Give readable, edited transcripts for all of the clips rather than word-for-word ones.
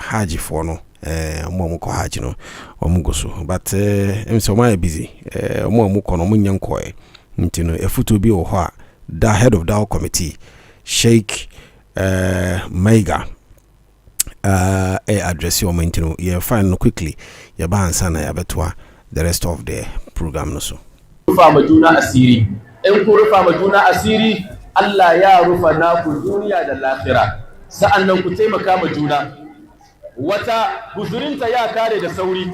Haji for no omo ko Haji no omo go so but em so my busy omo ko no munyan ko nti no efutu bi wo ho a the head of that committee Sheikh Maiga address your mind, you find quickly your bansana ya betwa the rest of the program no so rufa majuna asiri in ku rufa majuna asiri Allah ya rufa naku duniya da lahira sa'annan ku taimaka ma juna wata guzurinta ya kare da sauri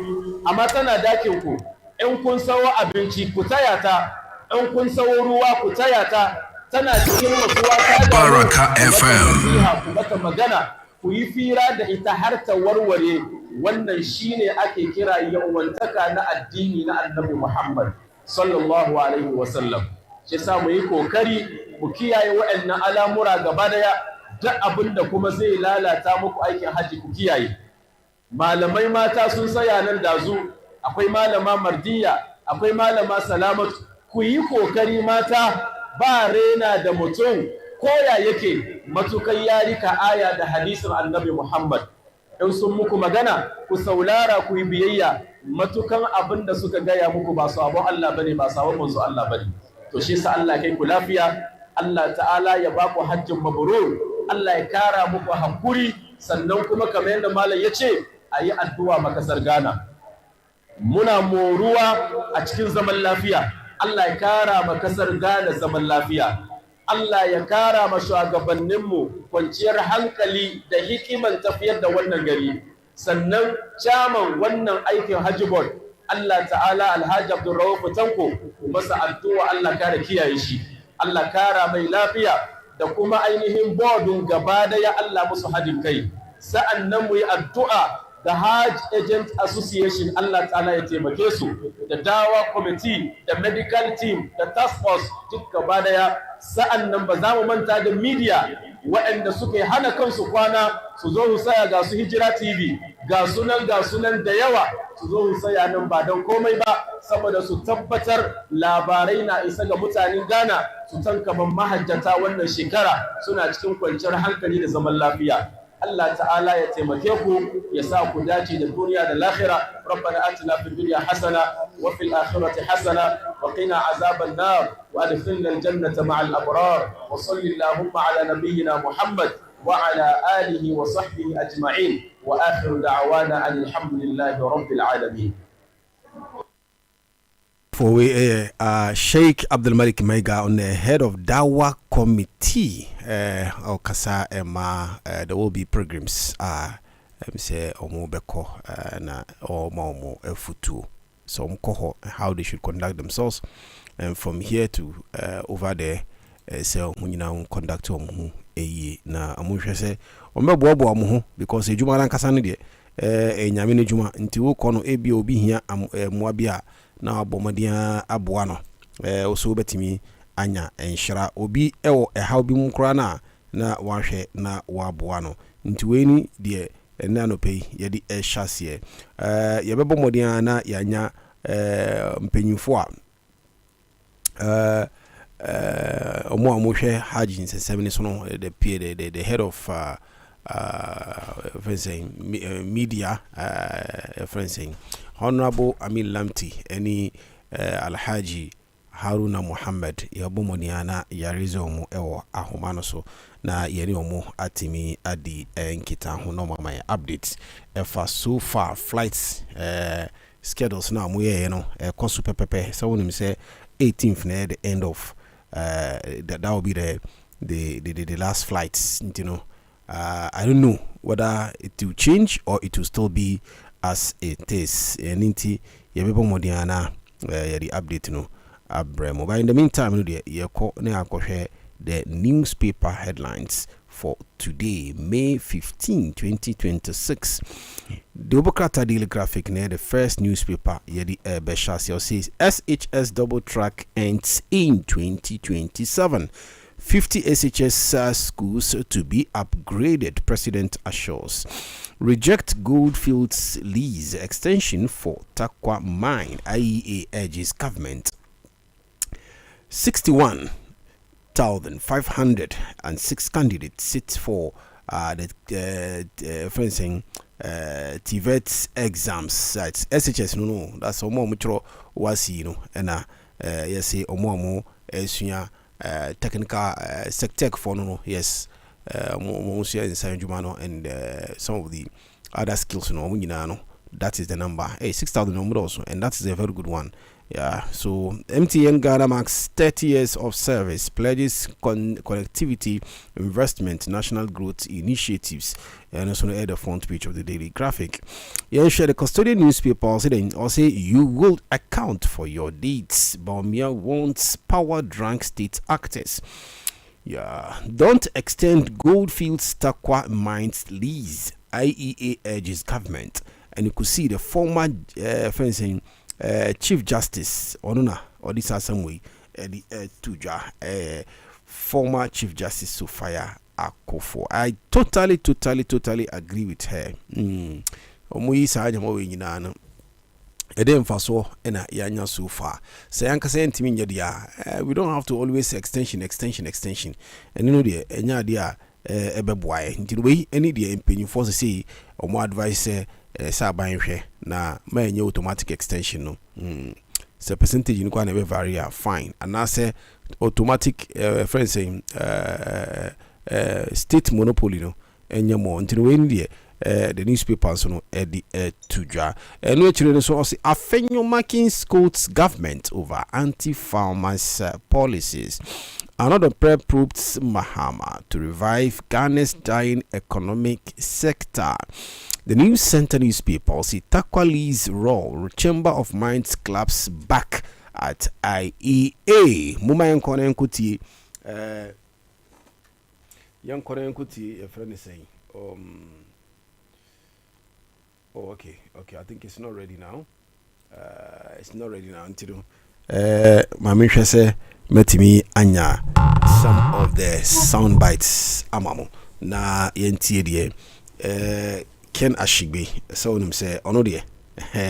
amma tana dakin ku in kun sawo abinci ku taya ta in kun sawo ruwa ku taya ta tana cikin wasuwa ta Baraka FM ku mata magana ku yi fira da ita har ta warware wannan shine ake kira yawantaka na addini na Annabi Muhammad sallallahu alaihi wasallam shi sa mu yi kokari mu kiyaye waɗannan al'amura gaba daya duk abinda kuma zai lalata muku aikin haji ku kiyaye malamai mata sun saya nan dazu akwai malama Mardiya akwai malama Salamatu ku yi kokari mata ba rena da mutum koya yake matukan yarika aya da hadisin Annabi Muhammad in sun muku magana ku saulara ku yi biyayya matukan abinda suka gaya muku ba sabon Allah bane ba sabon manzo Allah bane to shi sa Allah kai ku lafiya Allah ta'ala ya ba ku hajjin mabrur Allah ya kara muku hankuri sannan kuma kamar yadda malam yace ayi addu'a makasar Ghana muna moruwa a cikin zaman lafiya Allah ya kara makasar Ghana zaman lafiya Allah ya kara ma shugabanninmu kwanciyar hankali da hikiman tafiyar da wannan gari sannan chairman wannan aikin Hajji Board Allah ta'ala Alhaji Abdul Tanko masa addu'a Allah kare kiyaye shi Allah kara mai lafiya da kuma ainihin boardun gaba daya Allah musu hadin kai sa'annan mu yi addu'a da Hajj Agent Association Allah ta'ala ya taimake su da Dawa Committee da Medical Team da Task Force duk gaba daya sa'annan ba za mu manta da media waɗanda suke hana kansu kwana su zo su saya ga su Hijira TV ga sunan da yawa su zo su saya nan ba don komai ba saboda su tabbatar labarai na isa ga mutanen Ghana su tankaman mahajjata wannan shekara suna cikin kwanciyar hankali da zaman lafiya Allah ta'ala ya taimake ku ya sa ku dace da duniya da lahira rabbana atina fid dunya hasana wa fil akhirati hasana wa qina azaban nar wa adkhilna al jannata ma'al abrar wa salli allahumma ala nabiyyina muhammad wa ala alihi wa sahbihi ajma'in wa akhiru da'wana alhamdulillahi rabbil alamin for Sheikh Abdul Maiga on the head of Dawa committee or Kasa Emma there will be programs say omo beko na or momo futu so mkoho how they should conduct themselves and from here to over there say munyina conduct omo eyi na amuhwe say omebobo omo because ejuma ran kasa ne de enyame ne juma nti wo kono ebi obi hia muabia na abomadia aboa no oso betimi anya Nhyira obi ewo ehaw bi munkura na wahwe na waboa no nti weni de ena no pei ye di ehyasie ye bebo modia na yanya mpanyimfo a omo amohwe Haji nsesem so no the head of media fencing Honorable Amil Lamti any Alhaji Haruna Muhammad yabomoniana yarizo mu ewo ahomano so na yeni omo atimi adi nkita ho no mama updates efa so far flights schedules na mu ye no koso pepepe so wonim say 18th na the end of that will be the last flights you know I don't know whether it will change or it will still be as it is ninti yebebo modiana the update no abremo but in the meantime no de yeko na akohwe the newspaper headlines for today May 15 2026 the Obokata Daily Graphic near the first newspaper yedi Beshasio says SHS double track ends in 2027 50 SHS schools to be upgraded, President assures. Reject Goldfields lease extension for Takwa mine, IEA urges government. 61,506 candidates sit for the fencing TVET exams at SHS no that's omo metro wasi no na yes say omo esuya technical sectech for no yes mo share inside juma and some of the other skills no nyina no that is the number 6,000 number also, and that is a very good one. Yeah, so MTN Ghana marks 30 years of service, pledges connectivity, investment, national growth initiatives, and also at the front page of the daily graphic. Yeah, share the custodian newspaper or say you will account for your deeds. Baumia wants power drunk state actors. Yeah, don't extend Goldfields Takwa mines lease. IEA urges government, and you could see the former fencing. Chief Justice Onuna Odisa Samwe the Tuja former Chief Justice Sophia Akofo. I totally agree with her. Omuyi saja mwe nyina no. Ede mfaso ena yanya so far. Say anka say ntimi nya dia. We don't have to always say extension. And you know the enya dia ebeboae. Nti we any dia empenyifo say omo advice say na may automatic extension no so percentage you can never vary fine, and now say automatic friends saying state monopoly no enya more until when the newspapers no the tuja and no children so also afenyo marking Scots government over anti-farmers policies. Another prep proves Mahama to revive Ghana's dying economic sector. The News Center newspaper see Takwali's role Chamber of Mines claps back at IEA. Muma yankone nkuti a friend is saying okay, I think it's not ready now. Until Mamisha say metimi anya some of the sound bites amamo na yentie de Ken Ashigbe so him say ono de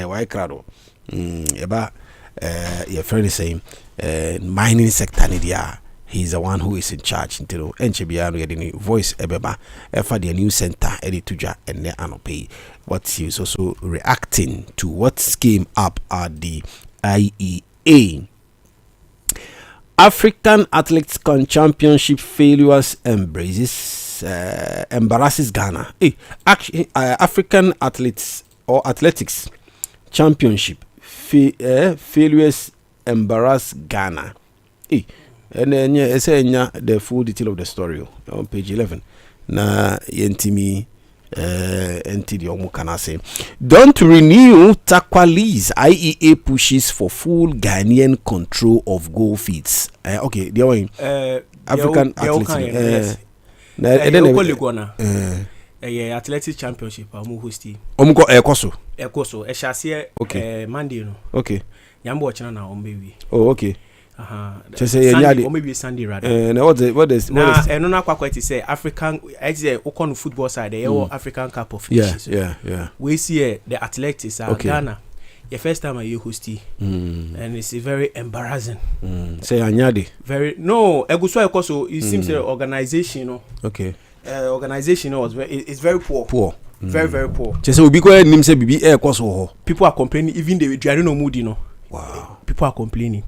why crowd eba your friend is saying mining sector ni dia, he's the one who is in charge until enchebia no yede voice ebeba efa the new center edituja and anope what he is also reacting to what came up at the IEA. African Athletics Championship failures embarrasses Ghana. African Athletics or Athletics Championship failures embarrass Ghana. And then the full detail of the story on page 11. Na yentimi NTD Omukana say, don't renew Takwali's IEA pushes for full Ghanaian control of gold feeds. Okay, the one African Athletics. Athletics Championship. Hosti. Omuko Ekoso. Okay. Monday no. Okay. Yambo wachana na ombewi. Oh, okay. Sunday, or maybe Sunday rather. What is and no quite say African Okon football side, the African Cup of Nations. Yeah. We see the athletics Ghana. The first time I hosty, and it's very embarrassing. Say Anyadi. Very no. So it seems the organization. Okay. Organization was it's very poor. Very poor. So we go nim say bibi people are complaining. Even the no moody no. Wow. People are complaining.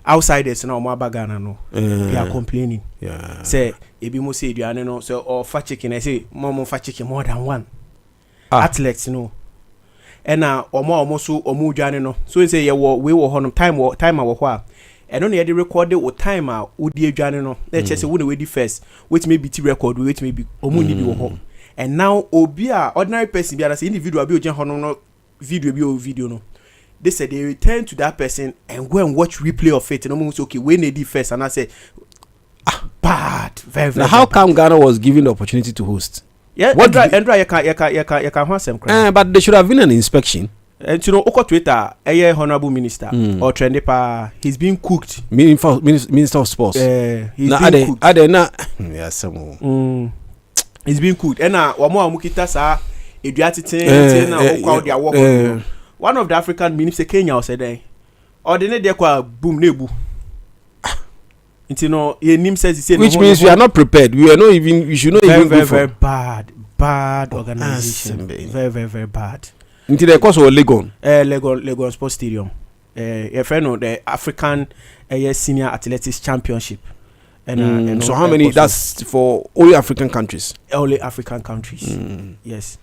Outsiders now Ghana no they are complaining. Yeah. Say ebi mo say aduane no so or fat chicken I say mom fat chicken more than one. Athletes no. And now omo so omo aduane no. So we say we were honum time a hwa. And no dey record the time a wo di aduane no. Let's say we dey first. Wait me BT record wait me be omo need wo ho. And now obi a ordinary person be say individual be ojen honum no video no. They said they return to that person and go and watch replay of it. And I'm okay, when they did first, and I say, bad, very. Now, how come Ghana was given the opportunity to host? Yeah, Andra, you can have some credit. But there should have been an inspection. And you know, Oko Twitter, a honorable minister or Trendepa, he's being cooked. Minister of Sports. He's being cooked. Are they not? Yeah, some. He's being cooked. And now, Wamo Amukita sa, Idiatite, na work. One of the African ministers Kenya said there. Or the day kwa boom nebu. Which means we are not prepared. We should not even very bad. bad organization. Very, very, very bad. Until they cost Legon. Legon Sports Stadium. A friend of the African Senior Athletics Championship. And so how many? That's for only African countries. Only African countries. Yes.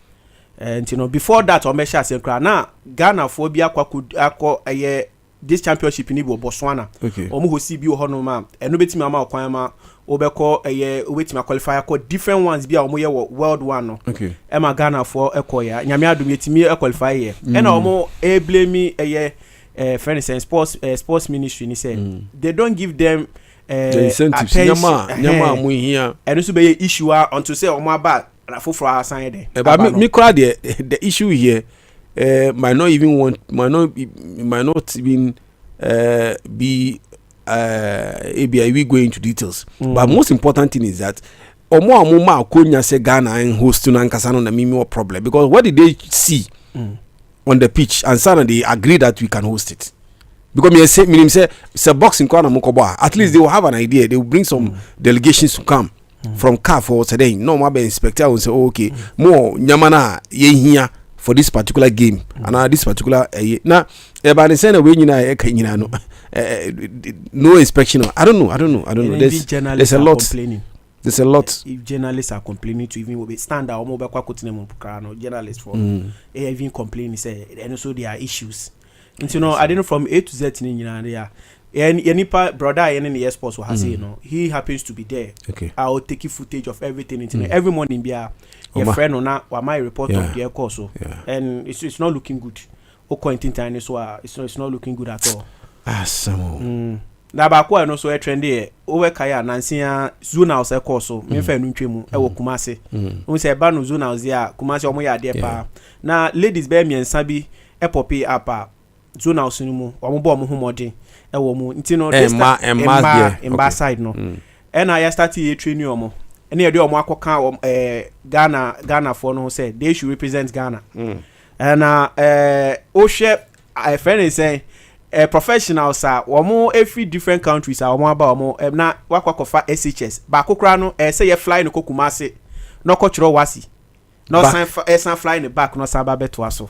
And before that, on Mesha said, "Na Ghana for be akwa this championship in Botswana. Okay. Omo hosi bi ohonoma. Eno betimi ama okwama obeko obetimi qualify ko different ones bi a omo ye world one no. Okay. Ema Ghana for ekoya. Nyame adum yetimi qualify ye. Ena omo blame friends and sports ministry ni say they don't give them the incentives. Nyama mu here. Eno so be issue unto say omo aba na foforo asan dey. But me cry the issue here might not even be we go into details. But most important thing is that omo ma akonya say Ghana and host to nankasa no na mimi problem, because what did they see on the pitch, and suddenly they agree that we can host it. Because me say it's a boxing corner mokoba. At least they will have an idea. They will bring some delegations to come from CAF or today. No more be inspector will say, okay, more nyamana ye here for this particular game and this particular now by the same way no inspection. I don't know. There's a lot. There's a lot. If journalists are complaining to even stand out, journalists for even complaining say, and also there are issues. And I don't know from A to Z in there. Any brother in the sports will say, he happens to be there. Okay. I'll take footage of everything. Every morning, be a friend or not, or my report of the course. And it's not looking good. It's not looking good at all. Na ba kwa no so e trend e o we kaya nansia zonals e course me fa nu twemu e wo Kumasi o se ba no zonals ya Kumasi o mo ya de pa na ladies be miensa bi e popi apa zonals ni mu o mo bo mo homodin e wo mu ntino emba side no e na ya start e training o mo e na ye de o mo akoka Ghana for no say they should represent Ghana and o she I friend is saying professionals are omo every different countries are omo aba omo na wakwakofa SHS ba kokra no say you fly no Kumasi no kochiro wasi no san fly in the back no san ba beto aso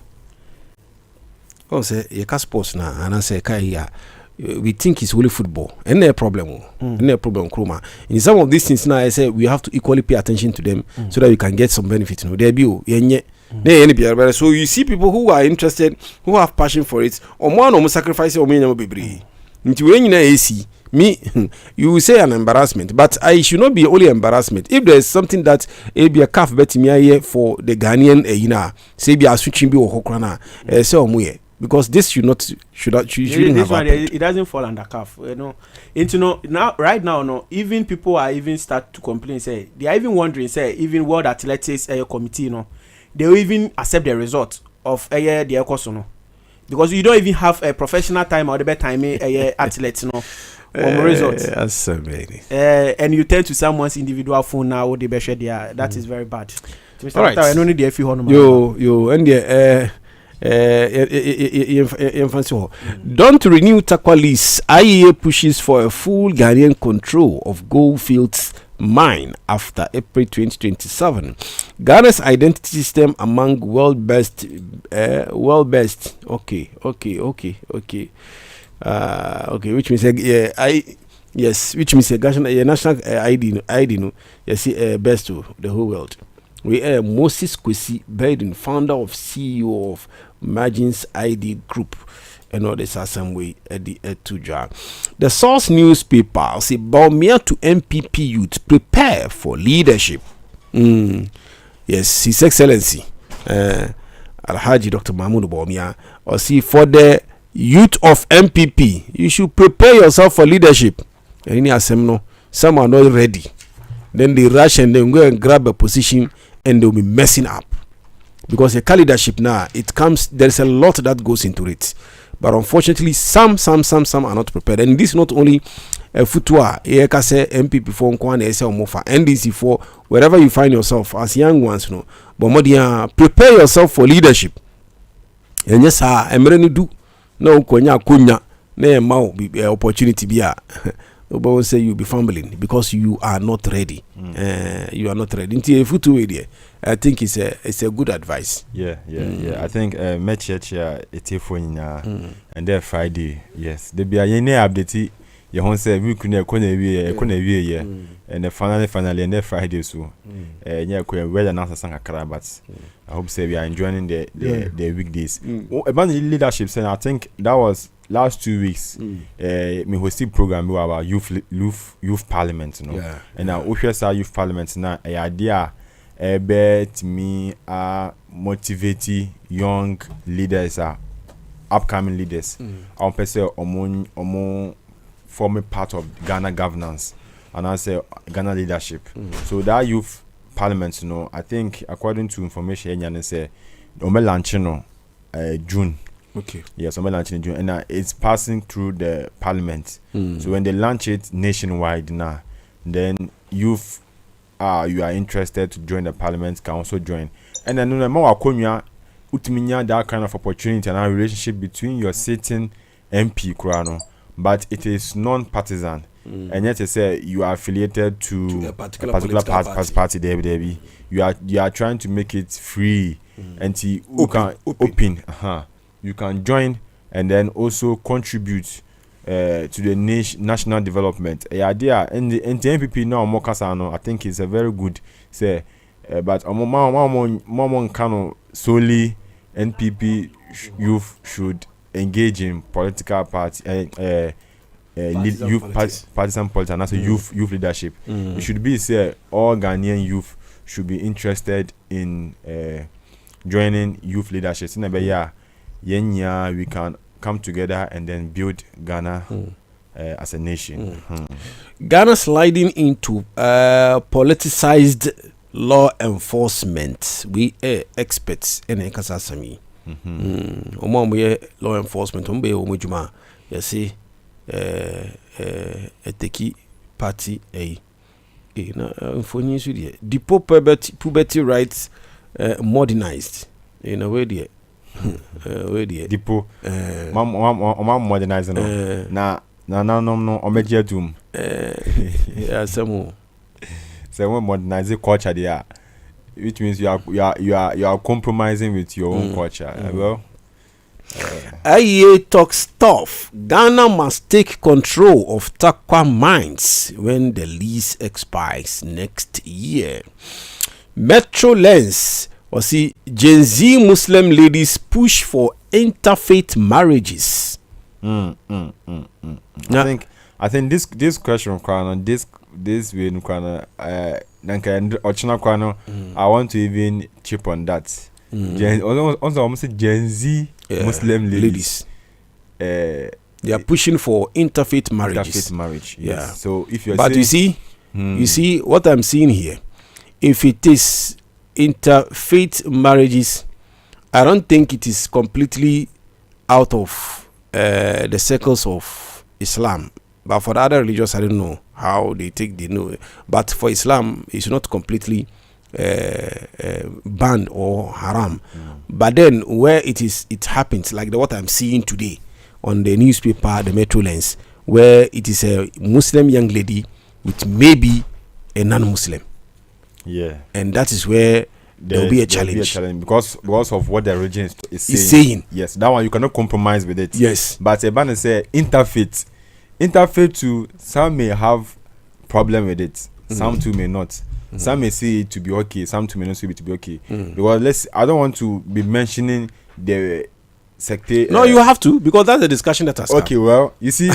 oh say you can sports na and say kai ya we think it's only football and no problem kroma in some of these things now I say we have to equally pay attention to them so that we can get some benefit there be yenye. So you see people who are interested, who have passion for it, or more no sacrifice or me baby. Me, you will say an embarrassment, but I should not be only embarrassment. If there is something that be a calf bet me here for the Ghanaian, say be a switching be or hokrana, say because this shouldn't have one, it doesn't fall under calf, now right now even people are even start to complain, say they are even wondering, say even World Athletics committee they will even accept the result of the course because you don't even have a professional time or the better time athletes results. That's amazing. And you turn to someone's individual phone now or the best there. That is very bad. All right. I don't need the FE don't renew Takwa lease. IEA pushes for a full Ghanaian control of Goldfields mine after April 2027. Ghana's identity system among world best. Okay. Which means which means a national ID no. Yes, best to the whole world. We are Moses Kwesi Biden, founder of CEO of Margins ID Group. And others are some way at the Tuja. The Source newspaper say Bawa to MPP youth prepare for leadership. Yes, His Excellency Alhaji Dr. Mahmoud Bawa or see for the youth of MPP, you should prepare yourself for leadership. Some are not ready. Then they rush and then go and grab a position and they'll be messing up. Because the leadership now, it comes, there's a lot that goes into it. But unfortunately, some are not prepared. And this is not only a footwear, MPP for NDC for wherever you find yourself as young ones, but prepare yourself for leadership. And yes, I'm ready to do no kunya na ma opportunity be But say you'll be fumbling because you are not ready. You are not ready. Into a photo idea. I think it's a good advice. Yeah. I think church it's and then Friday. Yes, there be a update. You want say we couldn't and finally and then Friday so. We're announcing but I hope say we are enjoying the weekdays. About the leadership, saying I think that was last 2 weeks. Me hosted program about youth parliament, you know. Yeah. And now we our youth parliament now. Idea bet me motivate young leaders, upcoming leaders. On person among forming part of Ghana governance and I say Ghana leadership. So that youth parliament, you know, I think according to information, and say launching June. Okay. Yes, launching in June, and it's passing through the parliament. So when they launch it nationwide now, then youth, you are interested to join the parliament can also join. And then no more akonya utiminya that kind of opportunity and a relationship between your sitting MP Kurano, but it is non-partisan. And yet, say you are affiliated to a particular party. There, you are trying to make it free and you can open. You can join and then also contribute to the national development. Idea and the NPP now more kasano. I think it's a very good say, but more kind solely NPP youth should engage in political party. Partisan politics and also youth leadership. It should be say all Ghanaian youth should be interested in joining youth leadership. So we can come together and then build Ghana as a nation. Ghana sliding into politicized law enforcement. We are experts in Ekasasami. Law enforcement. You see. Adekye party the puberty rights modernized in a way there. Depot modernizing no omedia doom. Yeah, some modernize culture there, which means you are compromising with your own culture. Well, IEA talks tough. Ghana must take control of Takwa mines when the lease expires next year. Metro Lens or see Gen Z Muslim ladies push for interfaith marriages. I think this question this way I want to even chip on that. Also Gen Z Muslim ladies. They are pushing for interfaith marriages. Interfaith marriage. Yes. Yeah. So if you're but saying, you see what I'm seeing here. If it is interfaith marriages, I don't think it is completely out of the circles of Islam. But for the other religions, I don't know how they know. But for Islam, it's not completely banned or haram. But then where it happens, like what I'm seeing today on the newspaper, the Metro Lens, where it is a Muslim young lady with maybe a non-Muslim. Yeah. And that is where there will be a challenge. Because of what the religion is saying. Yes, that one you cannot compromise with it. Yes. But a ban say interfaith to some may have problem with it, some too may not. Some may see it to be okay, some too may not see it to be okay. Because I don't want to be mentioning the sector. No, you have to, because that's a discussion that has come. Okay, well, you see,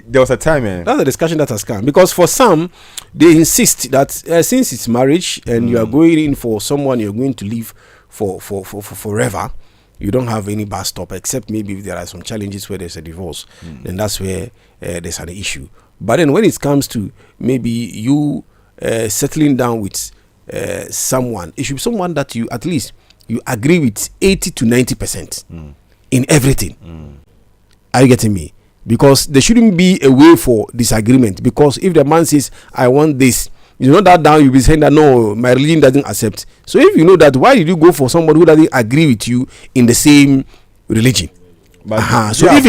there was a time. That's a discussion that has come, because for some, they insist that since it's marriage and you are going in for someone you're going to live for forever, you don't have any bus stop, except maybe if there are some challenges where there's a divorce, then that's where there's an issue. But then when it comes to maybe you settling down with someone, it should be someone that you at least you agree with 80 to 90% in everything. Are you getting me? Because there shouldn't be a way for disagreement. Because if the man says, I want this, you know that down, you'll be saying that no, my religion doesn't accept. So if you know that, why did you go for somebody who doesn't agree with you in the same religion? But So if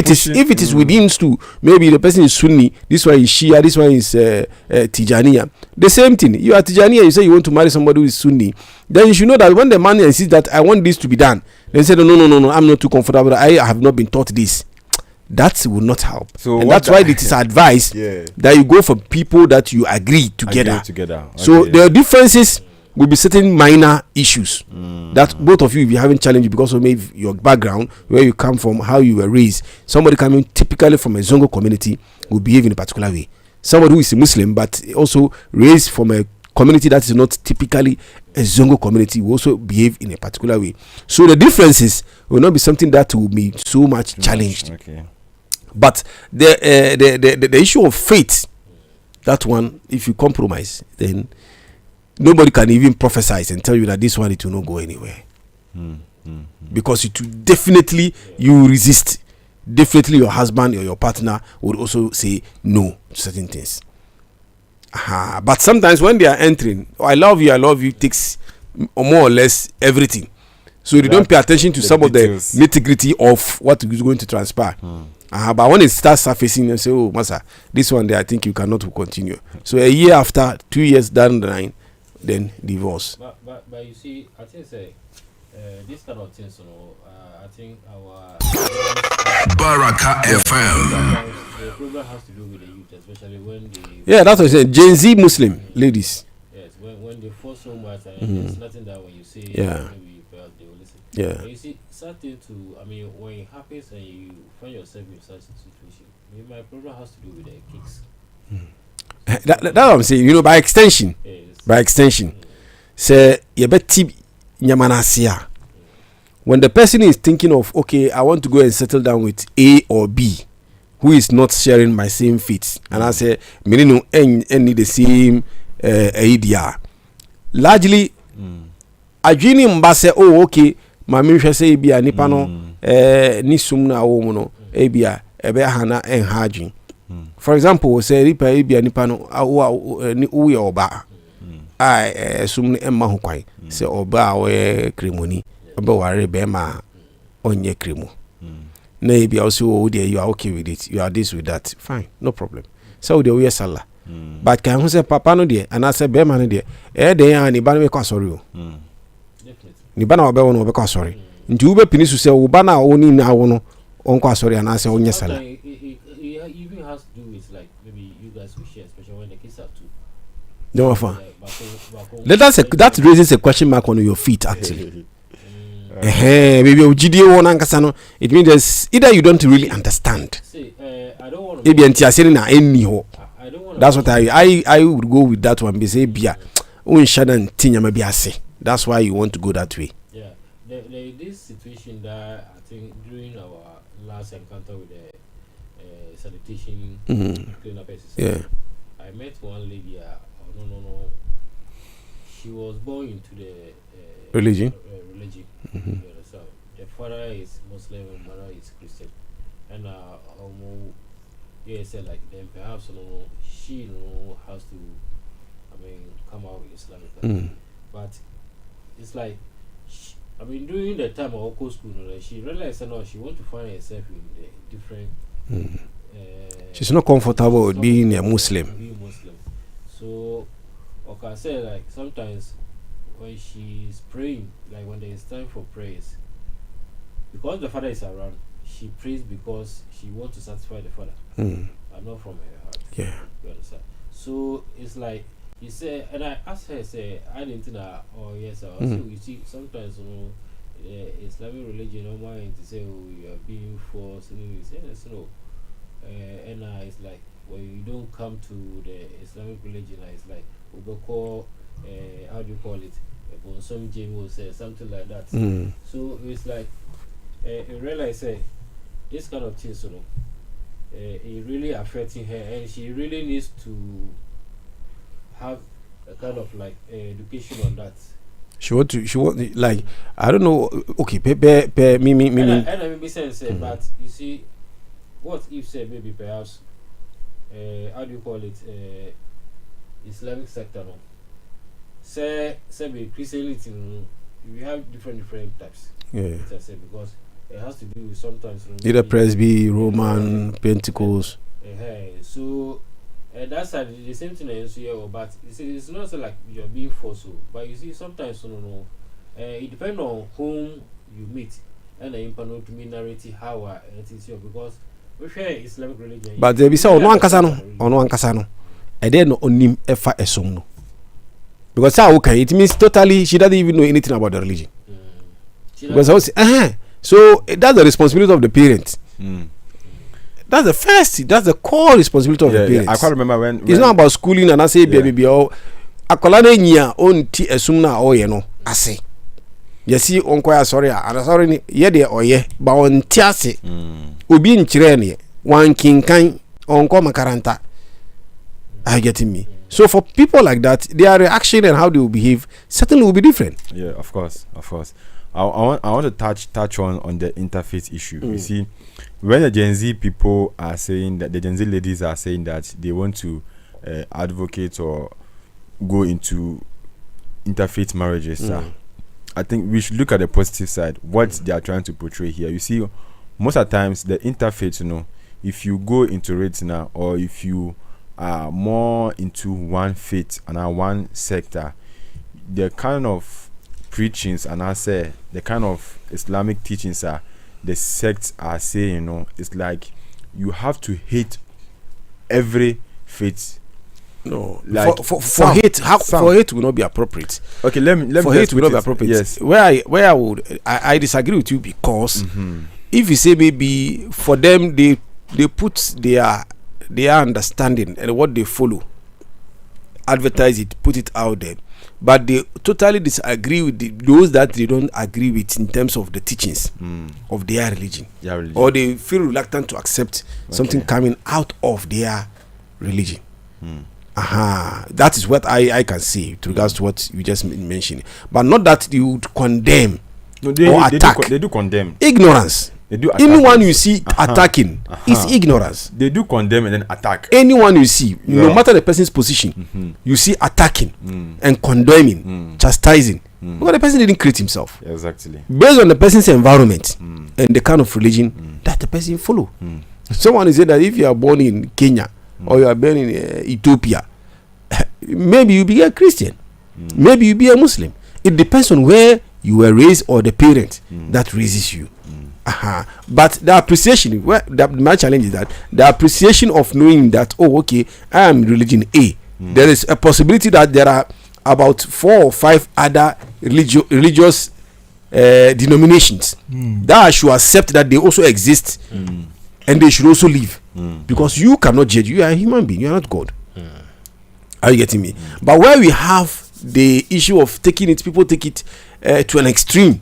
it is within two, maybe the person is Sunni, this one is Shia, this one is Tijaniya. The same thing. You are Tijaniya, you say you want to marry somebody who is Sunni, then you should know that when the man insists that I want this to be done, then say no, I'm not too comfortable. I have not been taught this. That will not help. So and that's why it is advised that you go for people that you agree together. Okay. So the differences will be certain minor issues that both of you will be having challenge because of maybe your background, where you come from, how you were raised. Somebody coming typically from a Zongo community will behave in a particular way. Somebody who is a Muslim but also raised from a community that is not typically a Zongo community will also behave in a particular way. So the differences will not be something that will be so much challenged. Okay. But the issue of faith, that one, if you compromise, then nobody can even prophesy and tell you that this one it will not go anywhere. Because it will definitely, you resist. Definitely your husband or your partner would also say no to certain things. But sometimes when they are entering, I love you takes more or less everything. So they don't pay attention to some details. Of the nitty-gritty of what is going to transpire. But when it starts surfacing, you say, oh, Masa, this one there, I think you cannot continue. So a year after, 2 years down the line, then divorce. But you see, I think this kind of things, I think our Baraka FM. The problem has to do with the youth, especially when they. Yeah, that's what I said. Gen Z Muslim ladies. Yes, when they force so much, and there's nothing that when you say, maybe they will listen. Yeah. But you see, something to, when it happens and you find yourself in such a situation, my problem has to do with the kicks. That's what I'm saying. By extension. Yes. By extension. Say, you better nyamanasia. When the person is thinking of, okay, I want to go and settle down with A or B, who is not sharing my same faith, and I say, meaning any the same idea. Largely, I dream say, oh, okay, my minister say be a nipano, ni sumna omono, ebia, ebe hana en hajin. For example, say ripa ebia nipano, ni uwe oba. I sumni emma hukwai, say oba we kremoni. But worry bema onye kremo. Maybe also you are okay with it. You are this with that. Fine, no problem. So the way salah. But can you say papa no there and I say bema no there. They are ni bana me kwa sorry o. Ni bana obe wono obe kwa sorry. Nti ube pinisu say u bana oni na wono on kwa sorry and I say onye salah. It even has to do with like maybe you guys will share, especially when the kids are two. No fun. That raises a question mark on your feet actually. Maybe it means there's either you don't really understand. See, I don't want to. That's what I would go with that one. Be say bia, that's why you want to go that way. Yeah, there this situation that I think during our last encounter with the sanitation cleanup exercise. Yeah, I met one lady. No. She was born into the religion. So the father is Muslim and mother is Christian, and said like then perhaps she has to come out with Islamic but it's like during the time of local school she realized that she want to find herself in the different she's not comfortable with being a Muslim. So okay, I say like sometimes when she's praying, like when there is time for prayers, because the father is around, she prays because she wants to satisfy the father, and not from her heart. Yeah. You understand? So it's like he said, and I asked her, say, I didn't know. Oh yes, I also you see sometimes Islamic religion don't mind to say, oh, you are being forced, and you say yes, no. And it's like when you don't come to the Islamic religion, it's like we call. How do you call it? Some Jim will say something like that. So it's like I realize this kind of things, it really affecting her, and she really needs to have a kind of like education on that. She want like I don't know. Okay, me. And I maybe say, but you see, what if say maybe perhaps how do you call it? Islamic sector, no? Say be Christianity, we have different types. Yeah. Because it has to be with sometimes Either Presby, Roman, Pentecost. So that's the same thing as here, but it's not so like you're being forced. But you see, sometimes it depends on whom you meet and the impact minority how it is here because we share Islamic religion. But there be say ono ankasa no. And then onim efa esom no. Because how okay, it means totally she doesn't even know anything about the religion. Because I was so that's the responsibility of the parents. That's the first. That's the core responsibility of the parents. I can't remember when it's not about schooling and I say baby oh akola na nyia on ti esum na oye no ase. You see onko ya sorry and sorry ni ye de oye ba on ti ase. Obi nkyire ne wan kinkan onko makaranta. Are you getting me? So for people like that, their reaction and how they will behave certainly will be different. Yeah, of course. I want to touch on the interfaith issue. You see, when the Gen Z people are saying that, the Gen Z ladies are saying that they want to advocate or go into interfaith marriages, I think we should look at the positive side, what they are trying to portray here. You see, most of the times the interfaith, if you go into it now, or if you are more into one faith and one sector, the kind of preachings and I say the kind of Islamic teachings are the sects are saying, it's like you have to hate every faith. No, like for hate will not be appropriate. Okay, let me for hate will not be appropriate. Yes, where I would I disagree with you because if you say maybe for them they put their understanding and what they follow, advertise it, put it out there, but they totally disagree with those that they don't agree with in terms of the teachings of their religion. Or they feel reluctant to accept something coming out of their religion. That is what I can say with regards to what you just mentioned, but not that you would condemn or attack. They do condemn ignorance. They do anyone you see attacking is ignorance. They do condemn and then attack. Anyone you see, no matter the person's position, you see attacking and condemning, chastising, because the person didn't create himself. Exactly. Based on the person's environment and the kind of religion that the person follow. Someone said that if you are born in Kenya or you are born in Ethiopia, maybe you be a Christian, maybe you be a Muslim. It depends on where you were raised or the parent that raises you. But the appreciation, my challenge is that the appreciation of knowing that, oh, okay, I am religion A. There is a possibility that there are about 4 or 5 other religious denominations that I should accept that they also exist and they should also live. Because you cannot judge. You are a human being. You are not God. Are you getting me? But where we have the issue of taking it, people take it to an extreme.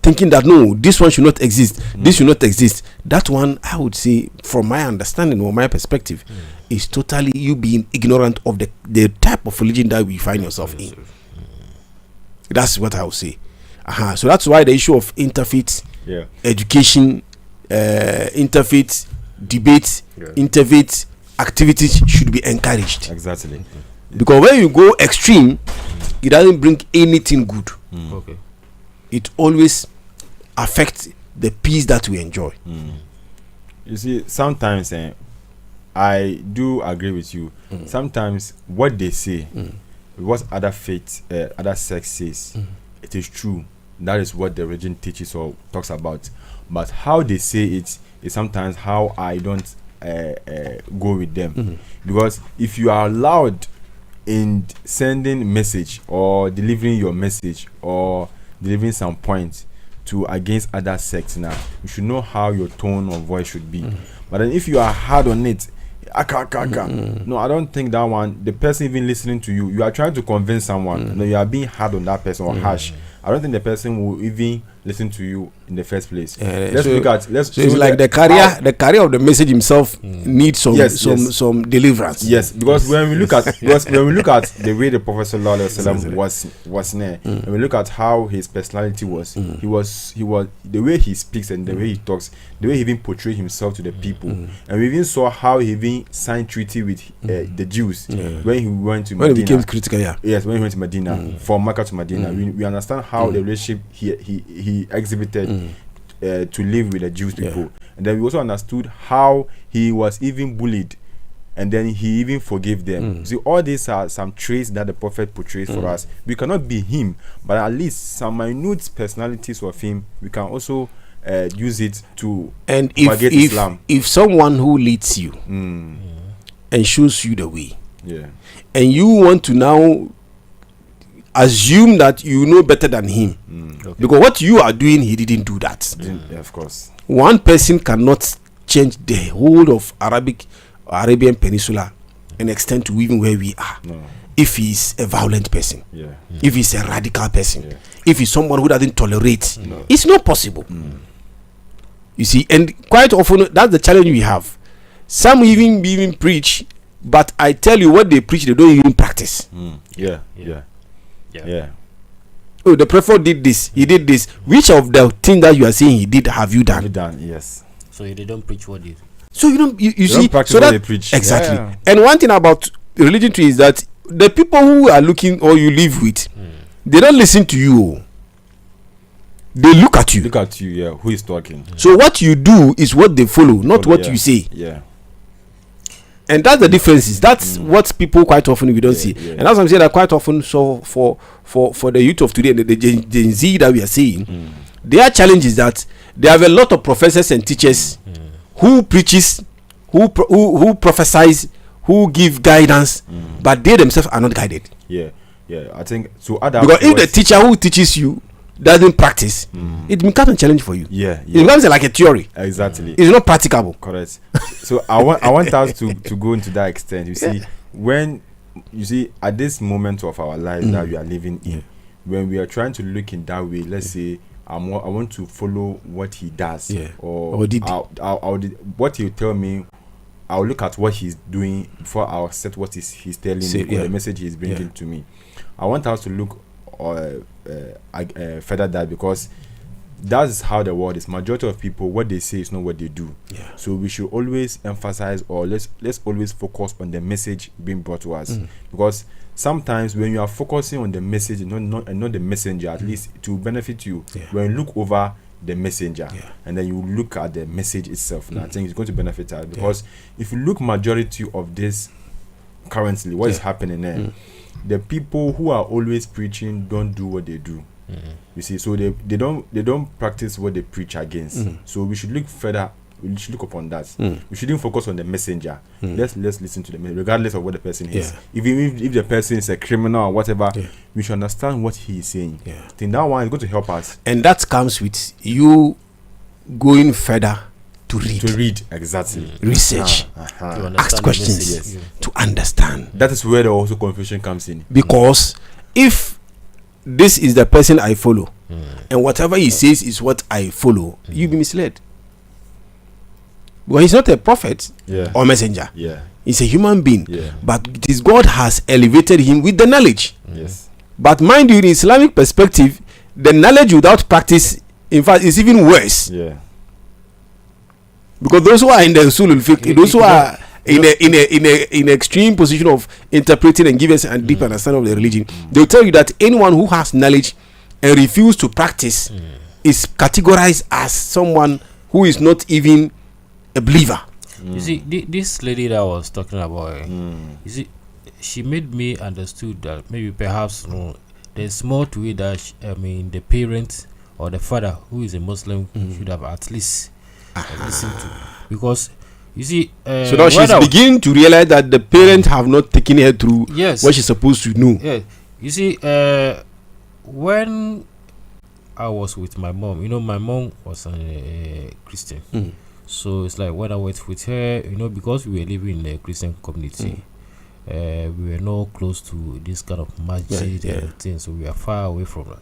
Thinking that no, this one should not exist, this should not exist. That one, I would say, from my understanding or my perspective, is totally you being ignorant of the type of religion that you find yourself in. That's what I would say. So that's why the issue of interfaith education, interfaith debate, interfaith activities should be encouraged. Exactly. Because when you go extreme, it doesn't bring anything good. Okay. It always affects the peace that we enjoy. You see, sometimes I do agree with you. Sometimes what they say, what other faith, other sects says, it is true. That is what the religion teaches or talks about. But how they say it is sometimes how I don't go with them. Because if you are allowed in sending message or delivering your message or delivering some points to against other sects, now you should know how your tone of voice should be. But then if you are hard on it, no, I don't think that one, the person even listening to you are trying to convince someone, and you are being hard on that person or harsh. I don't think the person will even listen to you in the first place. So it's like the carrier of the message himself needs some deliverance. Yes, because when we look at the way the Prophet ﷺ was near, and we look at how his personality was, he was the way he speaks and the way he talks, the way he even portrayed himself to the people, and we even saw how he even signed treaty with the Jews when he went to Medina. When he became critical, Yes, when he went to Medina, from Mecca to Medina, we understand how the relationship he exhibited to live with the Jewish people. And then we also understood how he was even bullied, and then he even forgave them. See, all these are some traits that the prophet portrays for us. We cannot be him, but at least some minute personalities of him, we can also use it to propagate Islam. If someone who leads you and shows you the way, and you want to now assume that you know better than him, because what you are doing, he didn't do that. Of course. One person cannot change the whole of Arabian Peninsula and extend to even where we are. No. If he's a violent person, if he's a radical person, Yeah. if he's someone who doesn't tolerate, it's not possible. You see, and quite often that's the challenge we have. Some even preach, but I tell you, what they preach, they don't even practice. Yeah. Oh, the prophet did this, he did this. Which of the things that you are saying he did have you done? Yes. So they don't preach what they. So you don't you They see, don't practice so what that they preach. exactly. Yeah. And one thing about religion too is that the people who are looking or you live with, they don't listen to you. They look at you. Look at you, who is talking? So what you do is what they follow, not what you say. Yeah. And that's the differences. That's what people quite often we don't see. And that's what I'm saying, that quite often, so for the youth of today and the Gen Z that we are seeing, their challenge is that they have a lot of professors and teachers who preaches, who prophesize, who give guidance, but they themselves are not guided. Yeah. I think to other Because if the teacher who teaches you doesn't practice, it becomes a challenge for you. Yeah. It becomes like a theory. Exactly. It's not practicable. Correct. So I want us to go into that extent. You see, when you see at this moment of our lives that we are living in, when we are trying to look in that way, let's say I want to follow what he does, or did. what he tell me. I'll look at what he's doing before I'll accept what he's telling me, or the message he's bringing to me. I want us to look further that, because that's how the world is. Majority of people, what they say is not what they do. So we should always emphasize, or let's always focus on the message being brought to us, because sometimes when you are focusing on the message and not the messenger, at least it will benefit you. When you look over the messenger and then you look at the message itself, and I think it's going to benefit us, because if you look majority of this currently, what is happening there, the people who are always preaching don't do what they do. You see, so they don't practice what they preach against. So we should look further. We should look upon that. We shouldn't focus on the messenger. Let's listen to the messenger, regardless of what the person is. Even if the person is a criminal or whatever, we should understand what he is saying. I think that one is going to help us. And that comes with you going further to read. Exactly. Research. Ask questions to understand. That is where the also confusion comes in. Because if this is the person I follow, and whatever he says is what I follow, you be misled. Well, he's not a prophet or messenger. He's a human being. But it is God has elevated him with the knowledge. But mind you, in Islamic perspective, the knowledge without practice, in fact, is even worse. Because those who are in the usulul fiqh, those who are in extreme position of interpreting and giving us a deep understanding of the religion, they'll tell you that anyone who has knowledge and refuse to practice is categorized as someone who is not even a believer. You see, this lady that I was talking about, you see, she made me understood that maybe perhaps there's more to it that the parent or the father who is a Muslim should have at least listened to, because you see, so now she's beginning to realize that the parents have not taken her through what she's supposed to know. You see, when I was with my mom, my mom was a Christian. So it's like when I went with her, because we were living in a Christian community, we were not close to this kind of masjid and things, so we are far away from that.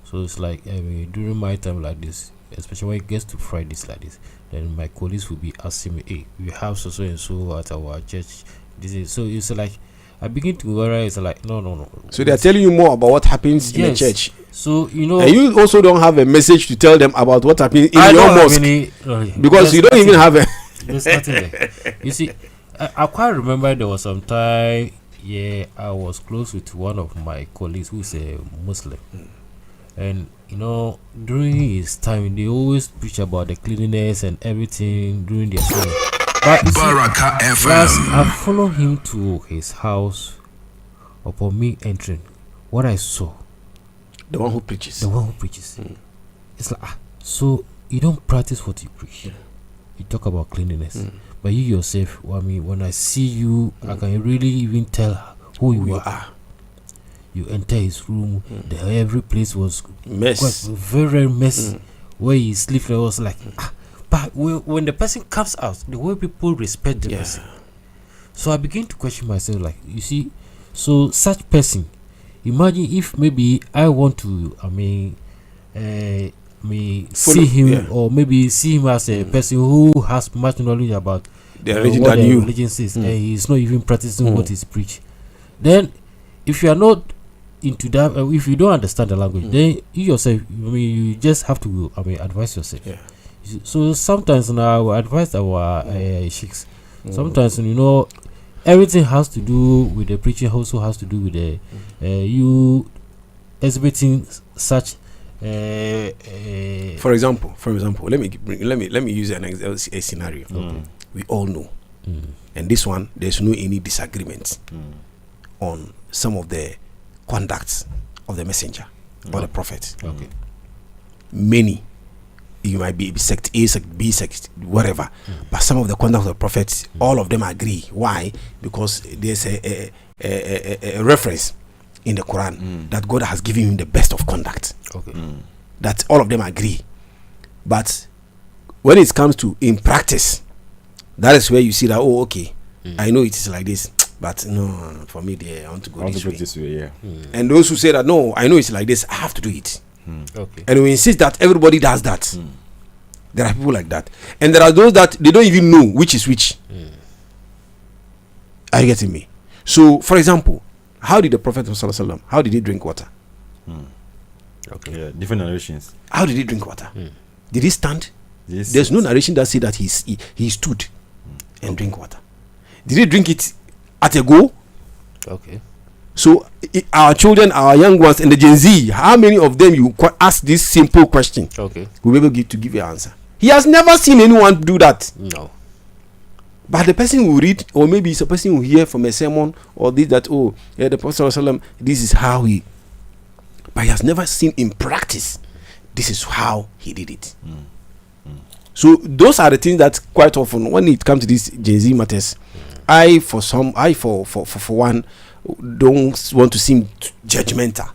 So it's like during my time like this, especially when it gets to Fridays like this, then my colleagues will be asking me, "Hey, we have so and so at our church." This is so. It's like I begin to realize, like, no. So they are telling you more about what happens in the church. So and you also don't have a message to tell them about what happened in your mosque, because you don't even have a. There's nothing there. You see, I quite remember there was some time. I was close with one of my colleagues who is a Muslim, and during his time, they always preach about the cleanliness and everything during their sermon. But you see, Baraka FM. last I followed him to his house. Upon me entering, what I saw, The one who preaches. It's like, so you don't practice what you preach. You talk about cleanliness, but you yourself, when I see you, I can really even tell who you are. You enter his room, every place was Mess. very, very messy. Where he sleeps, I was like, but when the person comes out, the way people respect the person. So I begin to question myself, like, you see, so such person, imagine if maybe I want to, see him, or maybe see him as a person who has much knowledge about The religion what than the you. religion says, and he's not even practicing what he's preach. Then, if you are not into that, if you don't understand the language, then you yourself, you just have to, advise yourself. So sometimes now I advise our sheikhs. Sometimes everything has to do with the preaching. Also has to do with the you exhibiting such. For example, let me use a scenario. We all know, and this one there's no any disagreement on some of the conducts of the messenger or the prophet. Many, you might be sect A, sect B, sect whatever, but some of the conduct of the prophets, all of them agree. Why? Because there's a reference in the Quran that God has given him the best of conduct. That all of them agree. But when it comes to in practice, that is where you see that I know it is like this, but no, for me I want to go this way. And those who say that no, I know it's like this, I have to do it. And we insist that everybody does that. There are people like that, and there are those that they don't even know which is which. Are you getting me? So, for example, how did the Prophet ﷺ, how did he drink water? Different narrations. How did he drink water? Did he stand? There's no narration that say that he stood and drink water. Did he drink it at a go? So our children, our young ones, and the Gen Z, how many of them you ask this simple question? Will be able to give you an answer. He has never seen anyone do that. No. But the person will read, or maybe it's a person who hear from a sermon or this that the Prophet ﷺ, this is how he. But he has never seen in practice. This is how he did it. So those are the things that quite often when it comes to these Gen Z matters, I for one don't want to seem judgmental,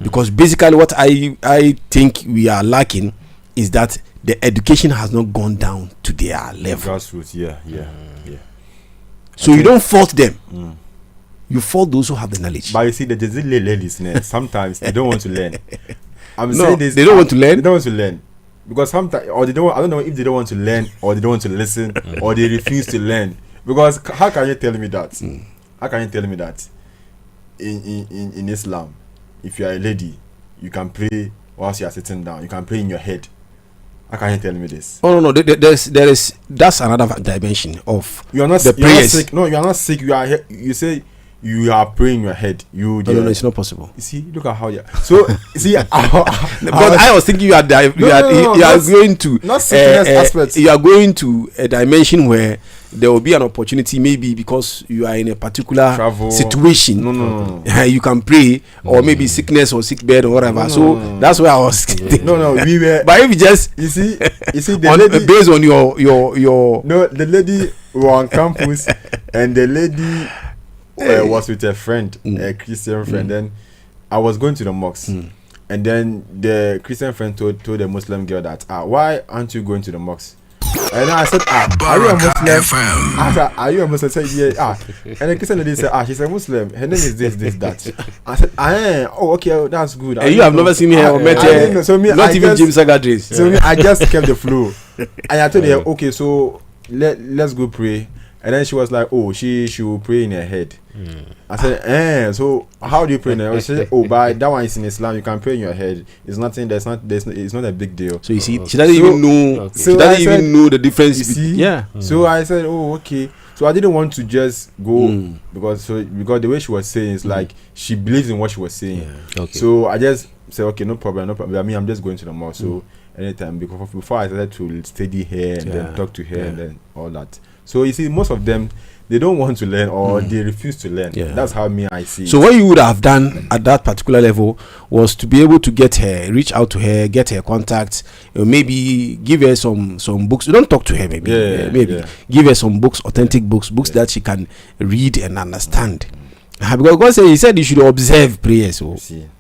because basically what I think we are lacking is that the education has not gone down to their level. Grassroots, So you don't fault them. You fault those who have the knowledge. But you see, the Gen Z ladies, sometimes they don't want to learn. Saying this. They don't want to learn. They don't want to learn because sometimes, or they don't. I don't know if they don't want to learn, or they don't want to listen, or they refuse to learn. Because how can you tell me that? How can you tell me that in Islam, if you are a lady, you can pray whilst you are sitting down, you can pray in your head? How can you tell me this? Oh no, that's another dimension of you are not the prayers. Sick. No, you are not sick. You say you are praying in your head. No, it's not possible. You see, look at how you. So you see, because I was thinking you are going to not sickness aspects. You are going to a dimension where there will be an opportunity, maybe because you are in a particular travel situation. No. You can pray, or maybe sickness or sick bed or whatever. That's where I was. No, we were. But if you just you see the lady based on your no, the lady were on campus, and the lady was with a friend, a Christian friend. Then I was going to the mosque, and then the Christian friend told the Muslim girl that why aren't you going to the mosque? And I said, are you a Muslim? I said, are you a Muslim? I said, yeah. And the Christian lady said, she's a Muslim. Her name is this, that. I said, okay, that's good. And you have never seen her or met her? So not even James Agadris. So I just kept the flow. And I told her, okay, so let's go pray. And then she was like, she will pray in her head. I said, so how do you pray in her head? She said, but that one is in Islam. You can pray in your head. It's nothing. It's not a big deal. So you see, she doesn't even know. Okay. She doesn't even know the difference. You see? Yeah. So I said, okay. So I didn't want to just go because the way she was saying is like she believes in what she was saying. Okay. So I just say, okay, no problem. I mean, I'm just going to the mosque. So anytime, because before I started to study here and then talk to her and then all that. So you see, most of them, they don't want to learn or they refuse to learn. That's how I see so it. what you would have done at that particular level was to be able to get her, reach out to her, get her contacts, maybe give her some books. You don't talk to her, maybe give her some books, authentic books that she can read and understand. Because God said, He said you should observe prayers. So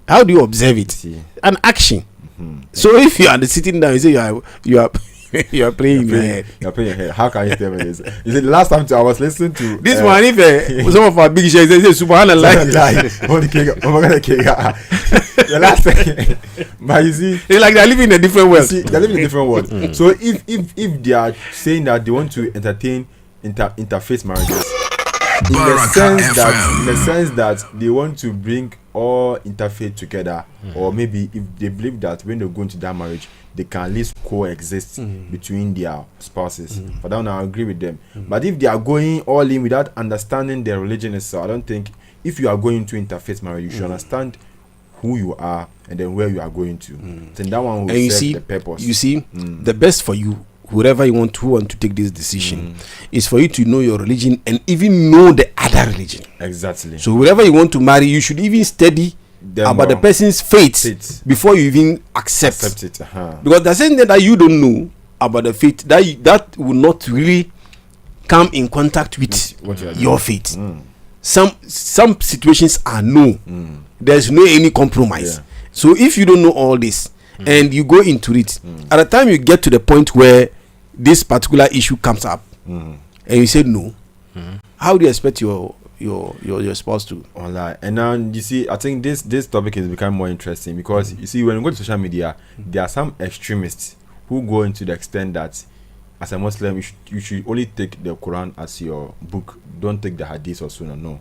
how do you observe it? An action. So if you are sitting down, you say you are you are praying your head. You're praying your head. How can you tell me this? You see, the last time I was listening to this one, if some of our big shares they say Subhanallah, the last thing, but you see, it's like they're living in a different world. They're living in a different world. So if they are saying that they want to entertain interfaith marriages, in the sense that they want to bring all interfaith together, or maybe if they believe that when they go into that marriage, they can at least coexist between their spouses. For that one, I agree with them. But if they are going all in without understanding their religion itself, I don't think if you are going into interfaith marriage, you should understand who you are and then where you are going to. Then that one will serve the purpose. You see, the best for you, whoever you want to take this decision, is for you to know your religion and even know the other religion. Exactly. So whoever you want to marry, you should even study about the person's faith before you even accept it. Because the same thing that you don't know about the faith, that will not really come in contact with your faith. Some situations are no. There's no any compromise. So if you don't know all this and you go into it, at the time you get to the point where this particular issue comes up and you say no, how do you expect your spouse to? Online. And now you see, I think this topic is becoming more interesting because you see, when you go to social media, there are some extremists who go into the extent that as a Muslim you should only take the Quran as your book, don't take the Hadith or Sunnah. No,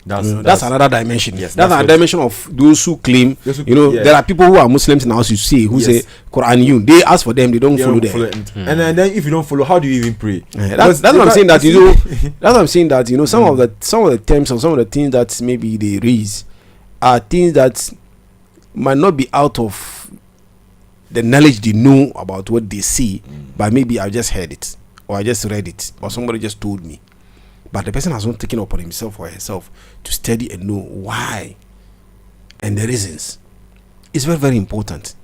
that's another dimension. Yes, that's another dimension of those who claim. There are people who are Muslims now, as you see, who say Quran you. They ask for them, they don't follow them. And then if you don't follow, how do you even pray? That's what I'm saying. That that's what I'm saying. That some of the terms or some of the things that maybe they raise are things that might not be out of the knowledge they know about what they see, but maybe I just heard it or I just read it or somebody just told me. But the person has not taken upon himself or herself to study and know why and the reasons. It's very, very important.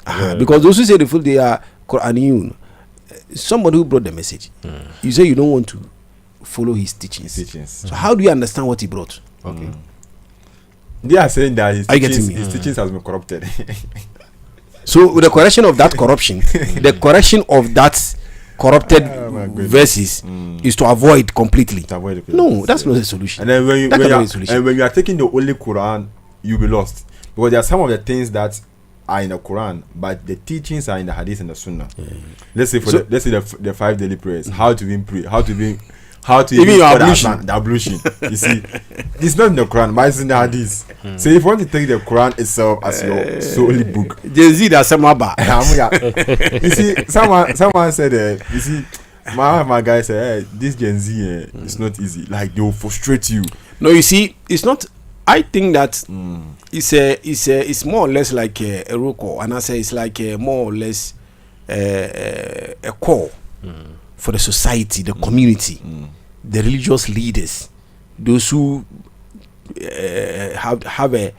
Because those who say they are Quraniyun, somebody who brought the message, you say you don't want to follow his teachings. So how do you understand what he brought? Okay. They are saying that his teachings has been corrupted. So with the correction of that corruption, the correction of that corrupted verses is to avoid completely. No, that's not the solution. And then when you are taking the only Quran, you'll be lost, because there are some of the things that are in the Quran, but the teachings are in the Hadith and the Sunnah. Let's say the 5 daily prayers, how to even pray, how to even your ablution. The ablution. You see, it's not in the Quran, but it's in the Hadith. So if you want to take the Quran itself as your solely book, you see, someone said, you see, my guy said, hey, this Gen Z, it's not easy. Like, they will frustrate you. No, you see, it's not. I think that it's more or less like a roko, and I say it's like more or less a call for the society, the community, the religious leaders, those who have a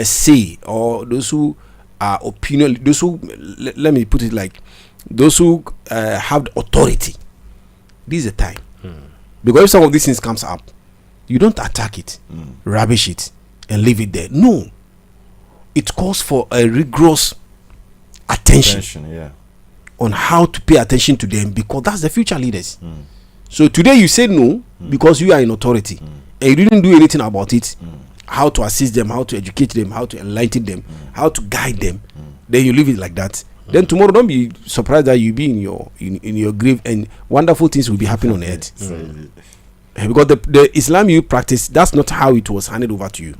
say, or those who are opinion, those who, let me put it like, those who have the authority. This is the time. Because if some of these things comes up, you don't attack it, rubbish it, and leave it there. No. It calls for a rigorous attention on how to pay attention to them, because that's the future leaders. So today you say no because you are in authority and you didn't do anything about it. How to assist them, how to educate them, how to enlighten them, how to guide them. Then you leave it like that. Then tomorrow, don't be surprised that you be in your grave and wonderful things will be happening on earth. Because the Islam you practice, that's not how it was handed over to you.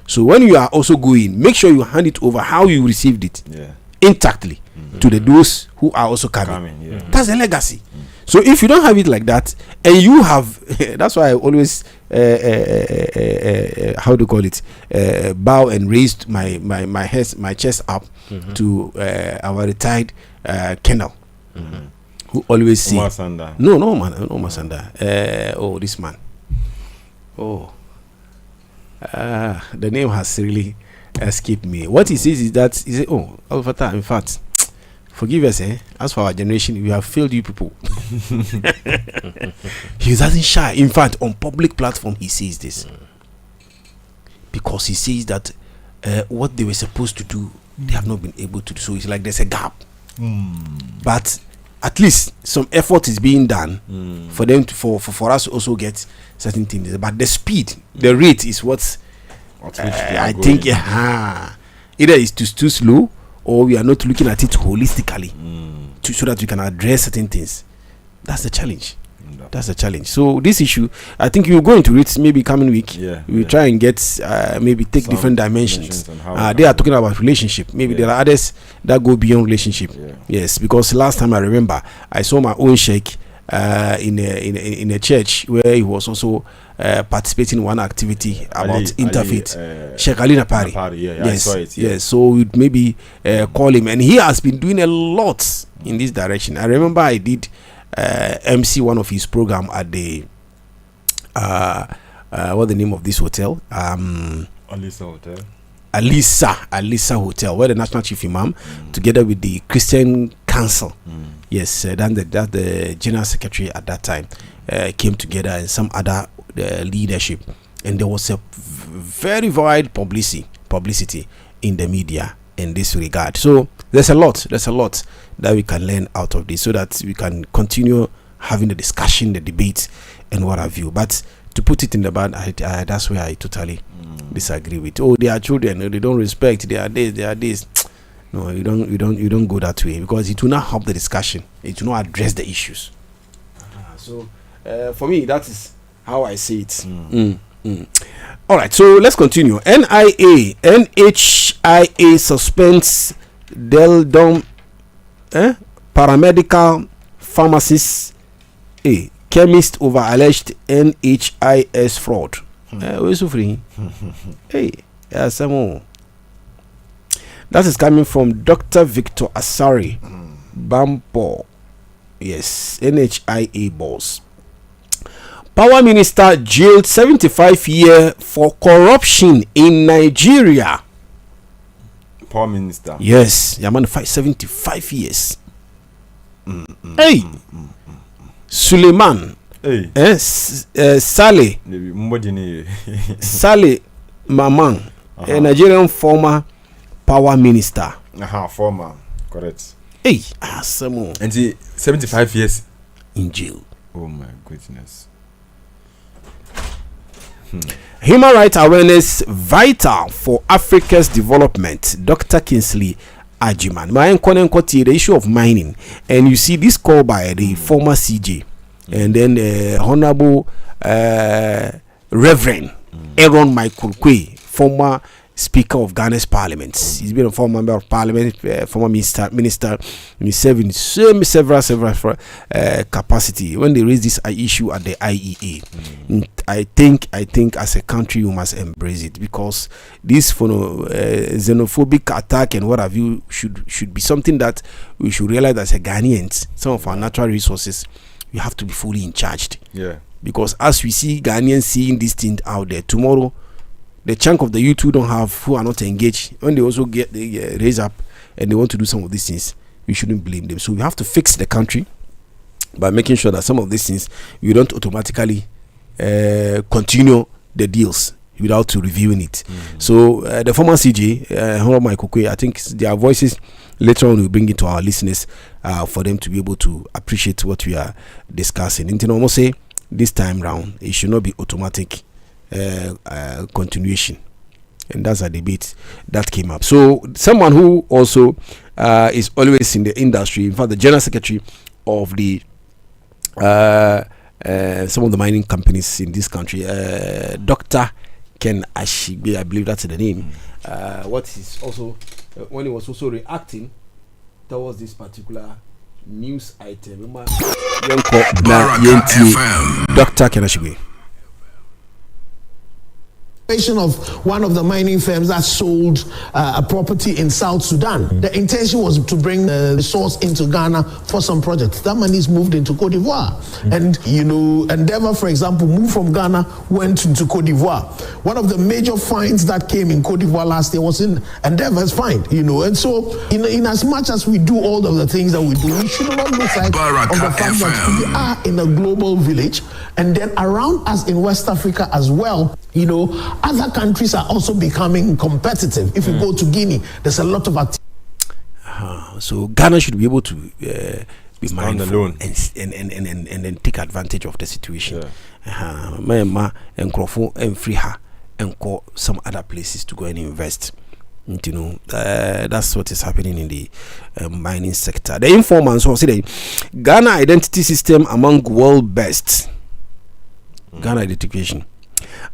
So when you are also going, make sure you hand it over how you received it intactly to those who are also coming. That's a legacy. So if you don't have it like that, and you have, that's why I always how do you call it, bow and raised my chest up to our retired colonel, who always say, no Masanda, this man, the name has really escaped me. What he says is that he said, Al-Fatah, in fact, forgive us, as for our generation, we have failed you people. He doesn't shy. In fact, on public platform, he says this because he says that what they were supposed to do, they have not been able to do. So it's like there's a gap. But at least some effort is being done for them to, for us to also get certain things. But the speed, the rate is what I think. Either it's too slow, or we are not looking at it holistically so that we can address certain things. That's the challenge. That's the challenge. So this issue, I think you'll go into it maybe coming week. We'll try and get maybe take some different dimensions. They are talking about relationship. Maybe there are others that go beyond relationship. Yes, because last time I remember I saw my own sheikh in a church where he was also participating in one activity about interfaith. Sheikh Ali Napari. Yes, I saw it, yes. So we'd maybe call him, and he has been doing a lot in this direction. I remember I did MC one of his program at the what's the name of this hotel? Alisa Hotel, where the National Chief Imam, together with the Christian Council, yes, then the General Secretary at that time came together, and some other leadership, and there was a very wide publicity in the media in this regard. So there's a lot that we can learn out of this, so that we can continue having the discussion, the debate, and what have you. But to put it in the band, that's where I totally disagree with. They are children, they don't respect, they are this. No, you don't go that way, because it will not help the discussion. It will not address the issues. So for me, that is how I see it. All right, so let's continue. NHIA suspends Deldom paramedical pharmacist chemist over alleged NHIS fraud. We're suffering. Some more. That is coming from Dr. Victor Asari Bampo. Yes, NHIA boss. Power minister jailed 75 years for corruption in Nigeria. Power minister. Yes, Yaman fight 75 years. Suleiman. Saleh. Saleh Maman, a Nigerian former power minister. Former, correct. Some. And 75 years in jail. Oh my goodness. Human rights awareness vital for Africa's development. Dr. Kingsley Ajiman. The issue of mining, and you see this call by the former CJ, and then Honorable Reverend Aaron Michael Kwe, former Speaker of Ghana's Parliament. He's been a former member of Parliament, former minister, and he's serving several capacity. When they raise this issue at the IEA, I think as a country we must embrace it, because this xenophobic attack and what have you should be something that we should realize as a Ghanaians. Some of our natural resources, we have to be fully in charge. Because as we see Ghanaians seeing this thing out there, tomorrow the chunk of the youth who are not engaged, when they also raise up and they want to do some of these things, we shouldn't blame them. So we have to fix the country by making sure that some of these things we don't automatically continue the deals without reviewing it. So the former CJ, Honorable Michael Kwe, I think their voices later on will bring it to our listeners for them to be able to appreciate what we are discussing. And almost say this time round, it should not be automatic continuation, and that's a debate that came up. So someone who also is always in the industry, in fact the general secretary of the some of the mining companies in this country, Dr. Ken Ashigbe, I believe that's the name, what is also when he was also reacting towards this particular news item. Baraka FM. Dr. Ken Ashigbe. Of one of the mining firms that sold a property in South Sudan. The intention was to bring the resource into Ghana for some projects. That money is moved into Cote d'Ivoire. And, Endeavour, for example, moved from Ghana, went into Cote d'Ivoire. One of the major finds that came in Cote d'Ivoire last year was in Endeavour's find, And so, in as much as we do all of the things that we do, we should not lose sight of the fact that we are in a global village. And then around us in West Africa as well, other countries are also becoming competitive. If you go to Guinea, there's a lot of activity. So Ghana should be able to be mindful and then take advantage of the situation. And free her and call some other places to go and invest. That's what is happening in the mining sector. The informants who say Ghana identity system among world best. Ghana identification.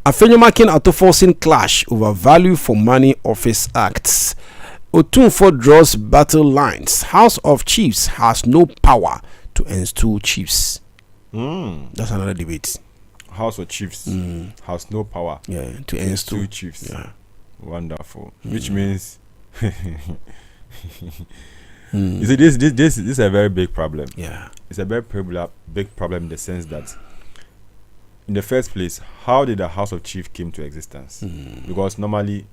Afenyomakin auto-forcing clash over value for money office acts. Otunfo draws battle lines. House of Chiefs has no power to install chiefs. That's another debate. House of Chiefs has no power to install chiefs. Yeah. Wonderful. Which means you see, this is a very big problem. Yeah. It's a very big problem in the sense that in the first place, how did the House of Chiefs came to existence? Because normally,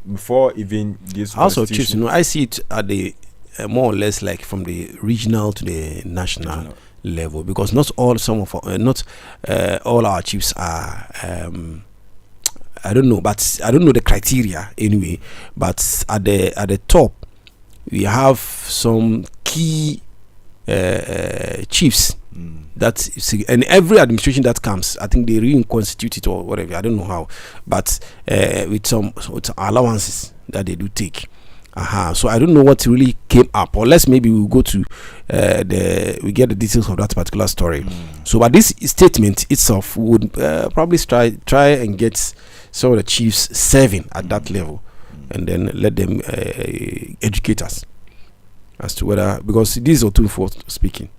before even this House of Chiefs, I see it at the more or less like from the regional to the national level. Because not all all our chiefs are. I don't know, but I don't know the criteria anyway. But at the top, we have some key chiefs. And every administration that comes, I think they reconstitute it or whatever. I don't know how, but with some allowances that they do take. So I don't know what really came up, or let's maybe we'll go to we get the details of that particular story. So, but this statement itself would probably try and get some of the chiefs serving at that level, and then let them educate us as to whether, because this is Otunfo speaking.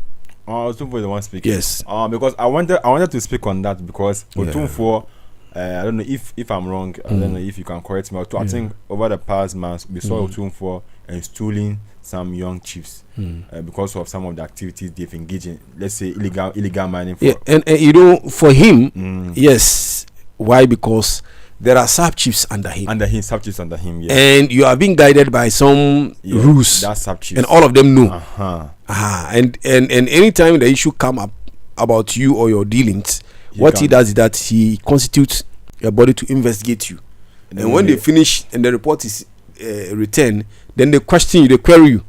Otunfo is the one speaking. Yes. Because I wanted to speak on that because Otunfo, I don't know if I'm wrong. I don't know if you can correct me. I think over the past months we saw Otunfo installing some young chiefs because of some of the activities they've engaged in. Let's say illegal mining. And for him, yes. Why? Because there are sub chiefs under him. Sub chiefs under him. Yes. And you are being guided by some rules. That's sub chiefs. And all of them know. And anytime the issue come up about you or your dealings, he does is that he constitutes a body to investigate you. And when they finish and the report is returned, then they question you, they query you.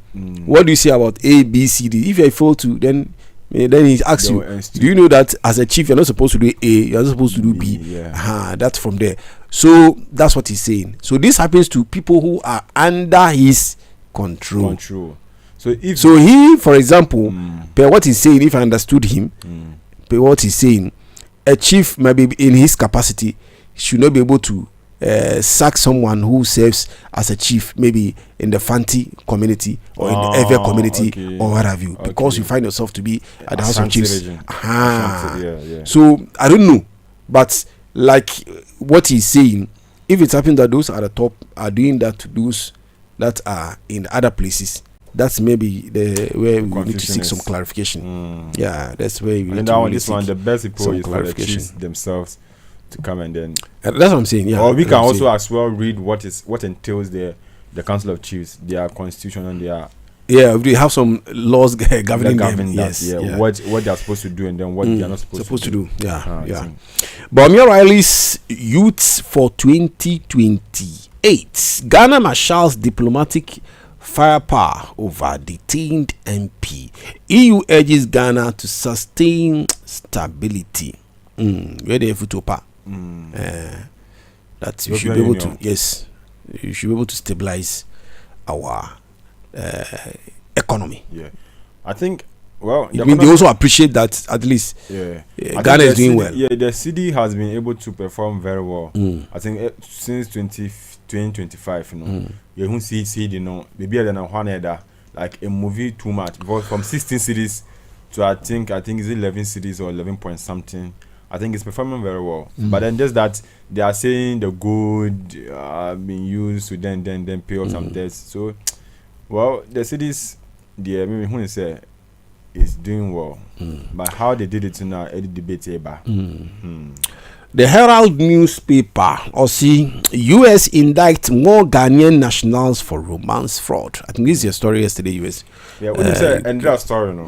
What do you say about A, B, C, D? If you fail to, then he asks you, do you know that as a chief you're not supposed to do A, you're not supposed to do B? That's from there. So that's what he's saying. So this happens to people who are under his control. So he, for example, per what he's saying, if I understood him, per what he's saying, a chief maybe in his capacity should not be able to sack someone who serves as a chief, maybe in the Fanti community or in the Ever community or what have you, because you find yourself to be at the House of Chiefs. So I don't know, but like what he's saying, if it's happening that those at the top are doing that to those that are in other places, that's maybe where we need to seek some clarification. That's where we need to really seek the best people some is for the chiefs themselves to come and then that's what I'm saying. Or we can also as well read what entails the Council of Chiefs, their constitution and their we have some laws governing them. What they are supposed to do and then what they are not supposed to do. But Riley's Youths for 2028. Ghana marshals diplomatic firepower over detained MP. EU urges Ghana to sustain stability. Where the Futopa? That you should be able to. Yes, you should be able to stabilize our economy. I think. Well, they also appreciate that at least Ghana is doing well. The city has been able to perform very well. I think since 2025, you won't see maybe like a movie too much. Because from 16 cities to I think it's 11 cities or 11 point something. I think it's performing very well. But then just that they are saying the gold being used to then pay off some debts. So, well, the cities, maybe who say is doing well. But how they did it now, any debate about. The Herald newspaper, U.S. indict more Ghanaian nationals for romance fraud. I think this is your story yesterday, U.S. Yeah, when you say and that story, no.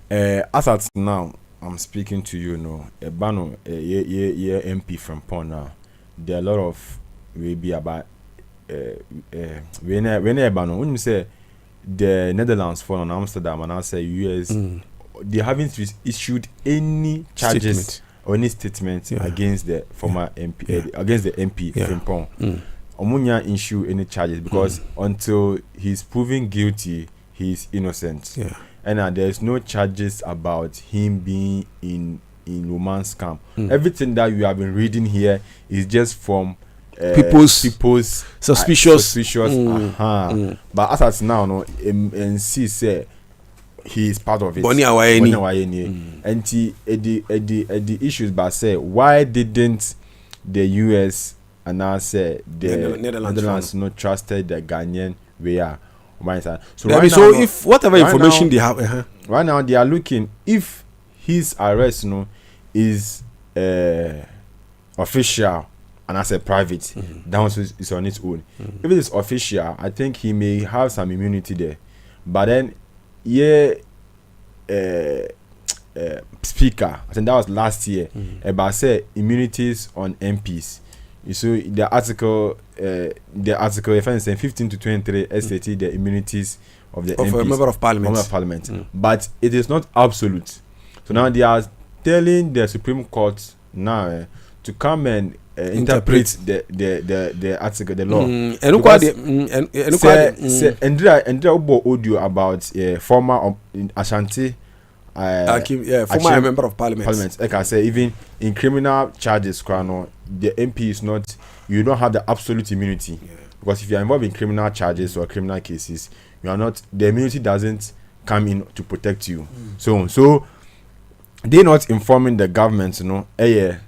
As at now, I'm speaking to you, no. Bano, MP from Pond now. There are a lot of maybe about when you say the Netherlands fall on Amsterdam and I say US, they haven't issued any charges or any statement against the former MP against the MP from Pond. Omunya issue any charges because until he's proven guilty, he's innocent. And there's no charges about him being in romance camp. Everything that you have been reading here is just from people's suspicious. But as of now, no, NC say he is part of it. And the issues, but say why didn't the US and I say the Netherlands not trusted the Ghanaian way? So right now, if whatever information they have, right now they are looking if his arrest is official and as a private, that one is on its own. If it is official, I think he may have some immunity there. But then, speaker, I think that was last year, about say immunities on MPs. You see the article, if I'm saying 15 to 23, stated the immunities of the MPs, a member of parliament. But it is not absolute. So now they are telling the Supreme Court now to come and interpret the article, the law. And audio about former Ashanti. Former member of parliament. Like I say, even in criminal charges, the MP is not. You don't have the absolute immunity because if you are involved in criminal charges or criminal cases, you are not. The immunity doesn't come in to protect you. So they're not informing the government.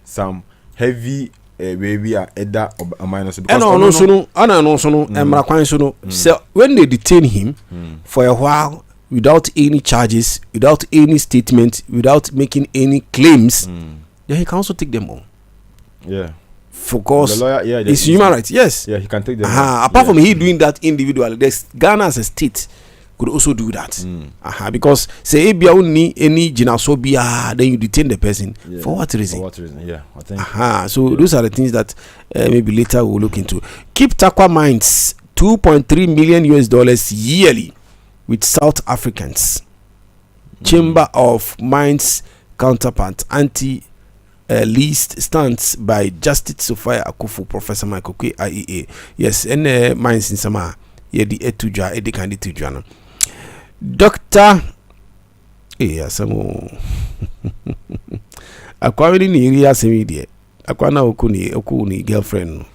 Some heavy baby are either or minus. So when they detain him for a while, without any charges, without any statement, without making any claims, then he can also take them on. For course, it's human rights. Yes. Yeah, he can take them. Apart from he doing that individually, Ghana as a state could also do that. Because say if you only any genophobia, then you detain the person for what reason? For what reason? Yeah, I think. So those are the things that maybe later we'll look into. Keep Takwa Mines $2.3 million yearly with South Africans. Chamber of Mines counterpart anti-leased stance by Justice Sophia Akufu, Professor Michael Kwe, IEA. Yes, and mines in Sama. Ye di etuja, edi kandi tujana. Dr. Asamo. Akwa ni Nhyira semidie. Akwa na oku ni girlfriend.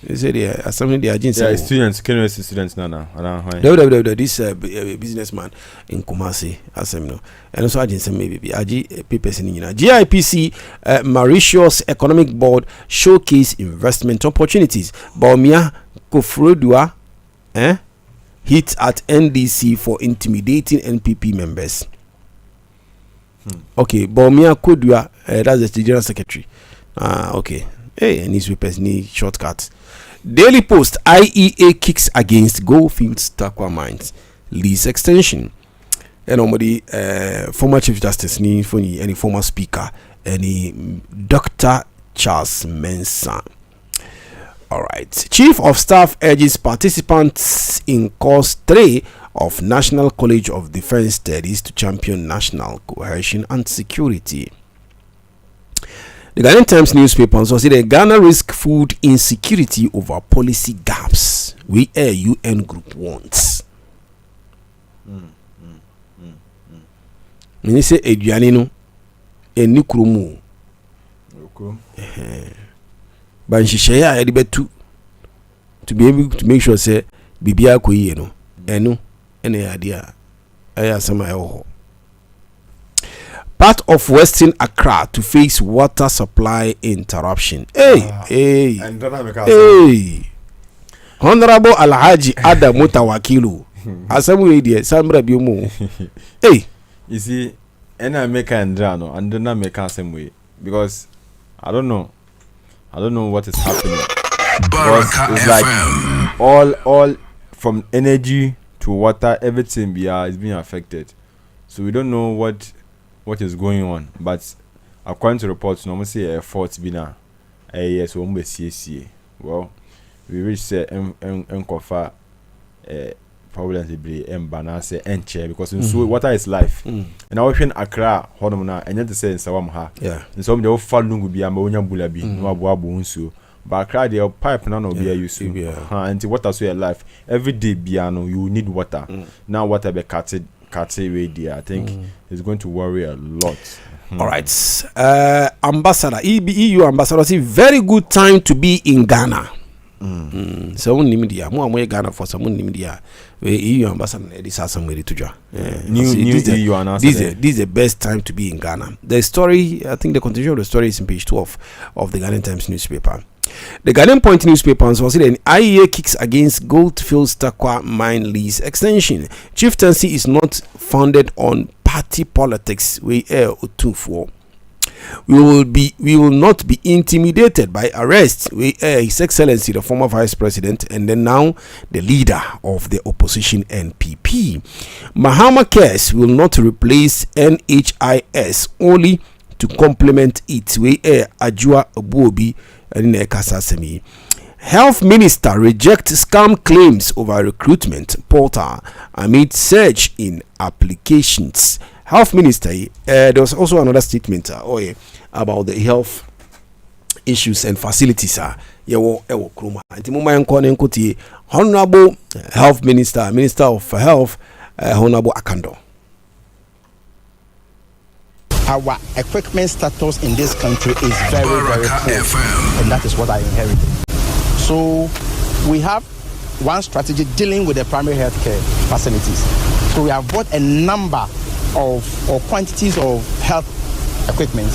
They say they are something they are doing. Yeah, students, students now. This businessman in Kumasi, Asemno, and also agent maybe AG papers in GIPC Mauritius Economic Board showcase investment opportunities. Baumia Kofrodua hit at NDC for intimidating NPP members. Okay, Baumia Kodua, that's the general secretary. Okay. Hey, newspapers need shortcuts. Daily Post, IEA kicks against Goldfields Takwa Mines lease extension. And nobody, former Chief Justice, any former Speaker, any Dr. Charles Mensah. All right. Chief of Staff urges participants in course 3 of National College of Defense Studies to champion national cohesion and security. The Ghanaian Times newspaper also said the Ghana risk food insecurity over policy gaps. We UN group wants. When you say eduane no, eni kurumu. But she share a betu to be able to make sure say bibia koyi no, eno ene idea. Aya sama eho. part of Western Accra to face water supply interruption. Hey. Honorable Alhaji Adam Mutawakilu. Asamu idea Samra Biumu. Hey. You see, and I make and do not make same way because I don't know what is happening. Baraka it's FM. Like all from energy to water, everything is being affected. So we don't know what is going on. But according to reports, no say a fault be now. Yes, we CCA. Well, we reach say encofa problems be balance and chair because so water is life. And I watching Accra Honomna and yet say in Sawamha. Yeah. And some the fall lungu be amonya bulabi no abuabu unsu. But Accra the pipe none of be use. And water so your life. Every day biano you need water. Now water be cut away there. I think it's going to worry a lot. All right. Ambassador, EU ambassador, say very good time to be in Ghana. So media, more Ghana for some media. EU ambassador, this has some way to draw. New EU announcement. This is the best time to be in Ghana. The story, I think the continuation of the story is in page 12 of the Ghanaian Times newspaper. The Ghanaian Point newspaper was saying IEA kicks against Goldfields Takwa mine lease extension. Chieftaincy is not founded on party politics. We will not be intimidated by arrests. His Excellency, the former Vice President, and then now the leader of the opposition NPP. Mahama Cares will not replace NHIS, only to complement it. We Ajua Obuobi and Kasasemi. Health Minister rejects scam claims over recruitment portal amid surge in applications. Health Minister, there was also another statement about the health issues and facilities. Honorable Health Minister, Minister of Health, Honorable Akando. Our equipment status in this country is very, very poor, and that is what I inherited. So we have one strategy dealing with the primary health care facilities. So we have bought a number of or quantities of health equipment,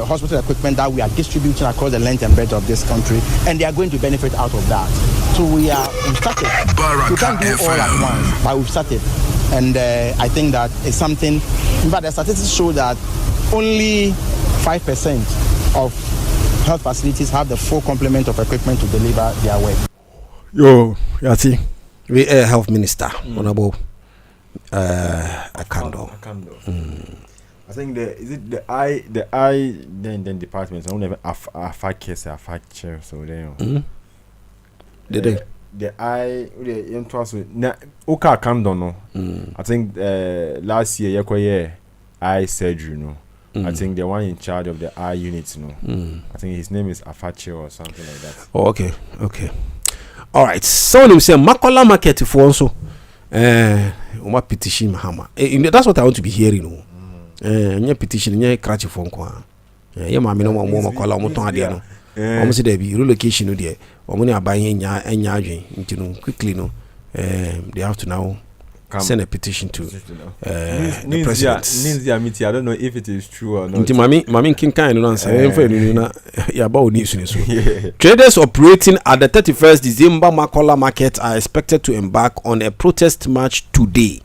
hospital equipment that we are distributing across the length and breadth of this country, and they are going to benefit out of that. So we've started. We can't do all at once, but we've started. And I think that is something. In fact, the statistics show that only 5% of health facilities have the full complement of equipment to deliver their work. Yo, Yati, we Health Minister, Honorable Akando. I think the I then departments. I don't have a fact case, a fact chair, so then. The eye the into na Oka Kando no. I think last year eye surgery no. I think the one in charge of the eye units no. I think his name is Afache or something like that. Oh, okay. All right. So him say Makola market for also uma petition Mahama. That's what I want to be hearing no. Petition nya crash for nko. Ye ma me no mo Makola mo ton ade no. Almost there be relocation no there. Omuni abaye nya adwen nti no quickly no they have to now send a petition to the president. Nhyira, I don't know if it is true or not. Nti mami kinkan no answer emfa enu na ya ba oni so. Traders operating at the 31st December Makola market are expected to embark on a protest march today,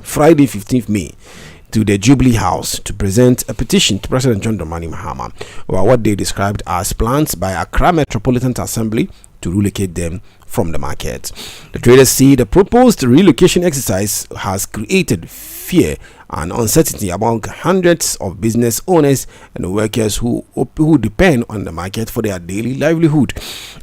Friday 15th May, to the Jubilee House to present a petition to President John Dramani Mahama about what they described as plans by Accra Metropolitan Assembly to relocate them from the market. The traders say the proposed relocation exercise has created fear and uncertainty among hundreds of business owners and workers who depend on the market for their daily livelihood.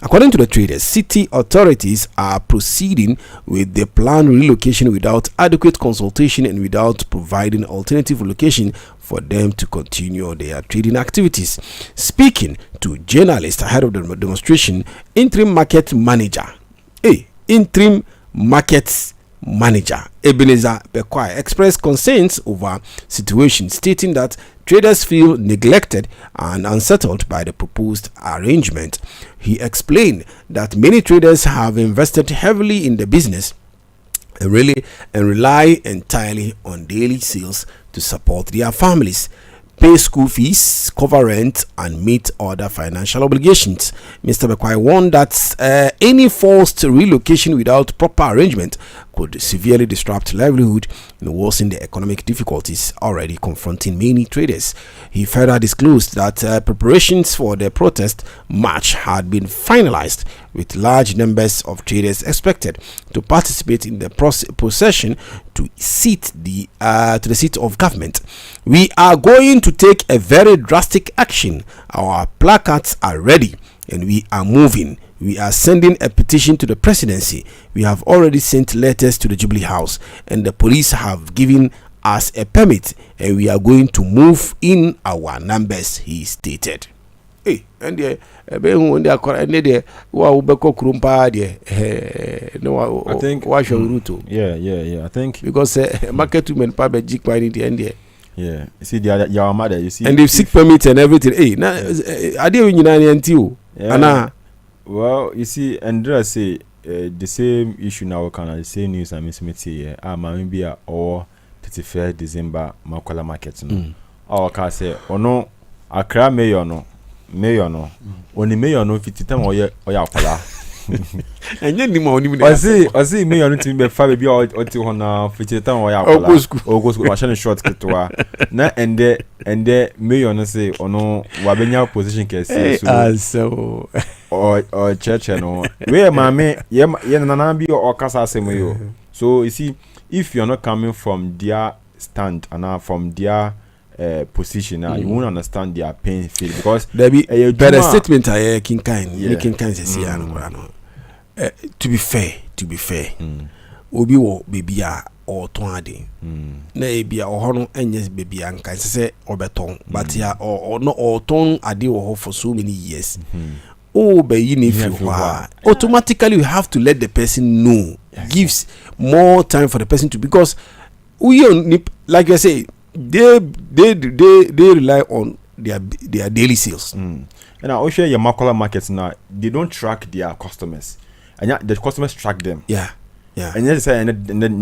According to the traders, city authorities are proceeding with the planned relocation without adequate consultation and without providing alternative location for them to continue their trading activities. Speaking to journalists ahead of the demonstration, interim market manager Ebenezer Bekwai expressed concerns over situation, stating that traders feel neglected and unsettled by the proposed arrangement. He explained that many traders have invested heavily in the business and rely entirely on daily sales to support their families, pay school fees, cover rent, and meet other financial obligations. Mr. Bekwai warned that any forced relocation without proper arrangement could severely disrupt livelihood and worsen the economic difficulties already confronting many traders. He further disclosed that preparations for the protest march had been finalized, with large numbers of traders expected to participate in the procession to the seat of government. We are going to take a very drastic action. Our placards are ready and we are moving. We are sending a petition to the presidency. We have already sent letters to the Jubilee House, and the police have given us a permit, and we are going to move in our numbers, he stated. Hey, and I think why should we do? Yeah. I think because market women probably jig by in the end. Yeah, you see your mother, you see, and they've seek permits and everything. Hey, now are they in until? Yeah. Well, you see, Andrea say the same issue now, kind of the same news. I miss me here. Maybe or 31st December, Makola market. No, or can say, or no, Accra mayor no, only mayor no 50 time or ya kola. And then the money. I see mayor no to be 5 baby or to hona 50 time or ya kola. Or go school, machine short to na and there mayor no say or no wabenya position can say so. Or church no where mama ye nana bi or kasa asem yo. So you see, if you're not coming from their stand and from their position, you won't understand their pain feel, because there be better statement I king kind say to be fair obi wo baby or ton ade na e bia ohono enyes baby anka say obeton but ya or no or ton ade wo for so many years. Automatically we have to let the person know. Gives more time for the person to, because we like I say they rely on their daily sales. And I also your Makola markets now, they don't track their customers, and the customers track them. Yeah. And then say in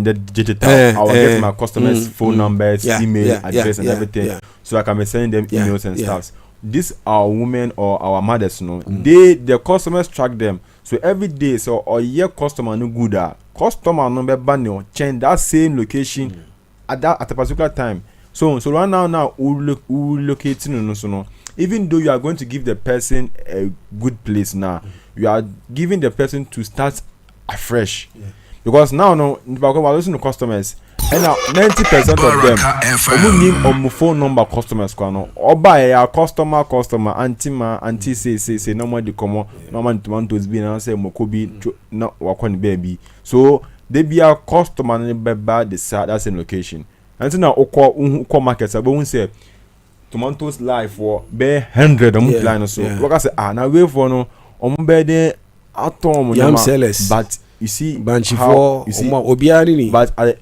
the digital, I will get my customers' phone numbers, email address, and everything, so I can be sending them emails and stuff. These are women or our mothers, no. The customers track them. So every day, so or your customer no good, customer number banner change that same location at a particular time. So right now we locating no. Even though you are going to give the person a good place now, you are giving the person to start afresh. Because now we're listening to customers, and now 90% of them need on phone number customers. Or buy a customer, auntie say no more the come no man tomatoes be and say mokobi no wakon baby. So they be a customer and be bad the same location. And now oko markets but won't say tomatoes live for be 100 line so. What I say now wait for no be there atom sellers, but you see, but at the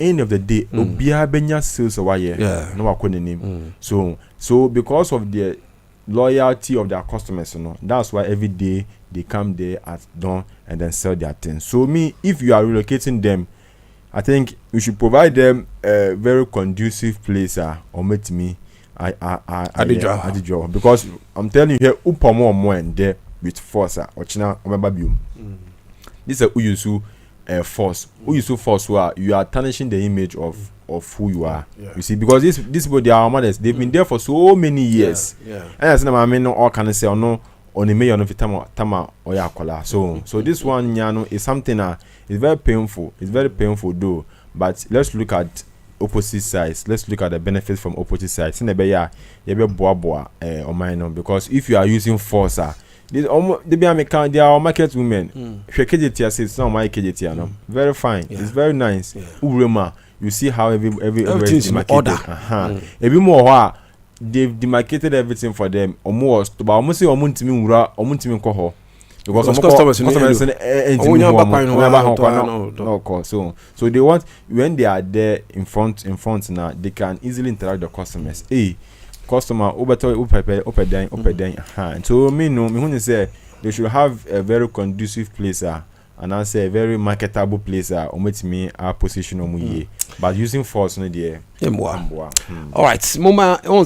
end of the day, Obia Benya sales away. No, I couldn't name. So because of the loyalty of their customers, that's why every day they come there at dawn and then sell their things. So if you are relocating them, I think we should provide them a very conducive place. Or meet me, Adekye, because I'm telling you here, Upamo more and there with force or China or Babium. This is a Uyusu force. Uyusu force where you are tarnishing the image of who you are. You see, because this people, they are mothers. They've been there for so many years. And as I mean, all can say or no on the mayor of Tama or Yakola. So this one is something is very painful. It's very painful though. But let's look at opposite sides. Let's look at the benefits from opposite sides. Because if you are using force, they are market women. Very fine. It's very nice. You see how everything is marketed. Every more they've demarcated everything for them. Almost, but almost say because customers so they want, when they are there in front now, they can easily interact with the customers. Customer open. So me when say they should have a very conducive place and I say a very marketable place me our position but using force no there. All right, Mama, in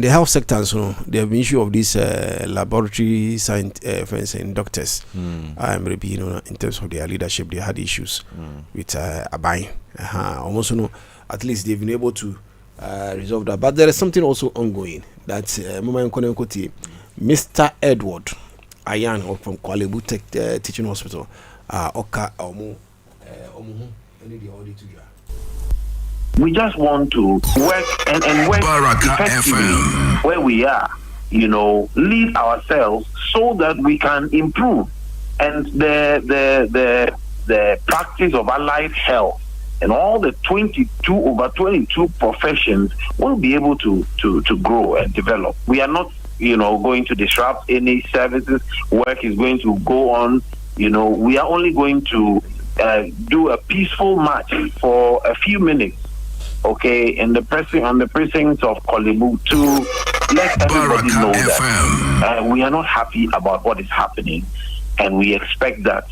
the health sector, so the issue of this laboratory science and doctors. Maybe in terms of their leadership, they had issues with Abai. Almost at least they've been able to resolve that. But there is something also ongoing that Mr. Edward Ayan from Kuala Lumpur Teaching Hospital, we just want to work and work Baraka effectively FM. where we are, lead ourselves so that we can improve. And the practice of allied health and all the over 22 professions will be able to grow and develop. We are not, going to disrupt any services. Work is going to go on. We are only going to do a peaceful march for a few minutes, okay, on the precincts of Kolebu to let everybody know that we are not happy about what is happening, and we expect that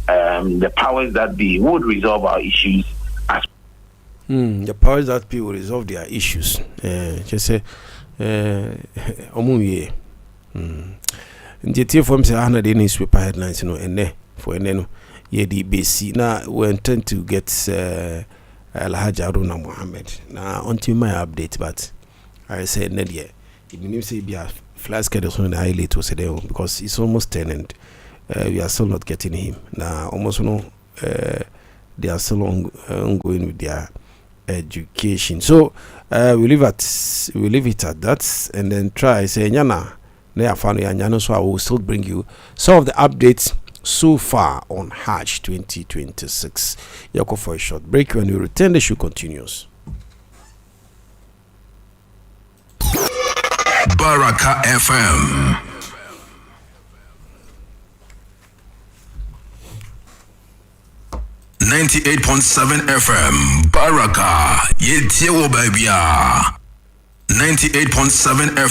the powers that be would resolve our issues. The powers that be will resolve their issues. Just say, the tier form say 100 newspaper headlines, and for the base. Now we intend to get Alhaji Haruna Muhammad. Now until my update, but I said Nadia. It means say be a flash schedule on the highlight to say because it's almost 10 and we are still not getting him. Now almost they are still ongoing with their education. So we leave it at that and then try say Nyana. So I will still bring you some of the updates so far on Hajj 2026. Yoko for a short break. When we return, the show continues. Baraka FM. .7 FM. Baraka. Yetiewo babia. 98.7 FM.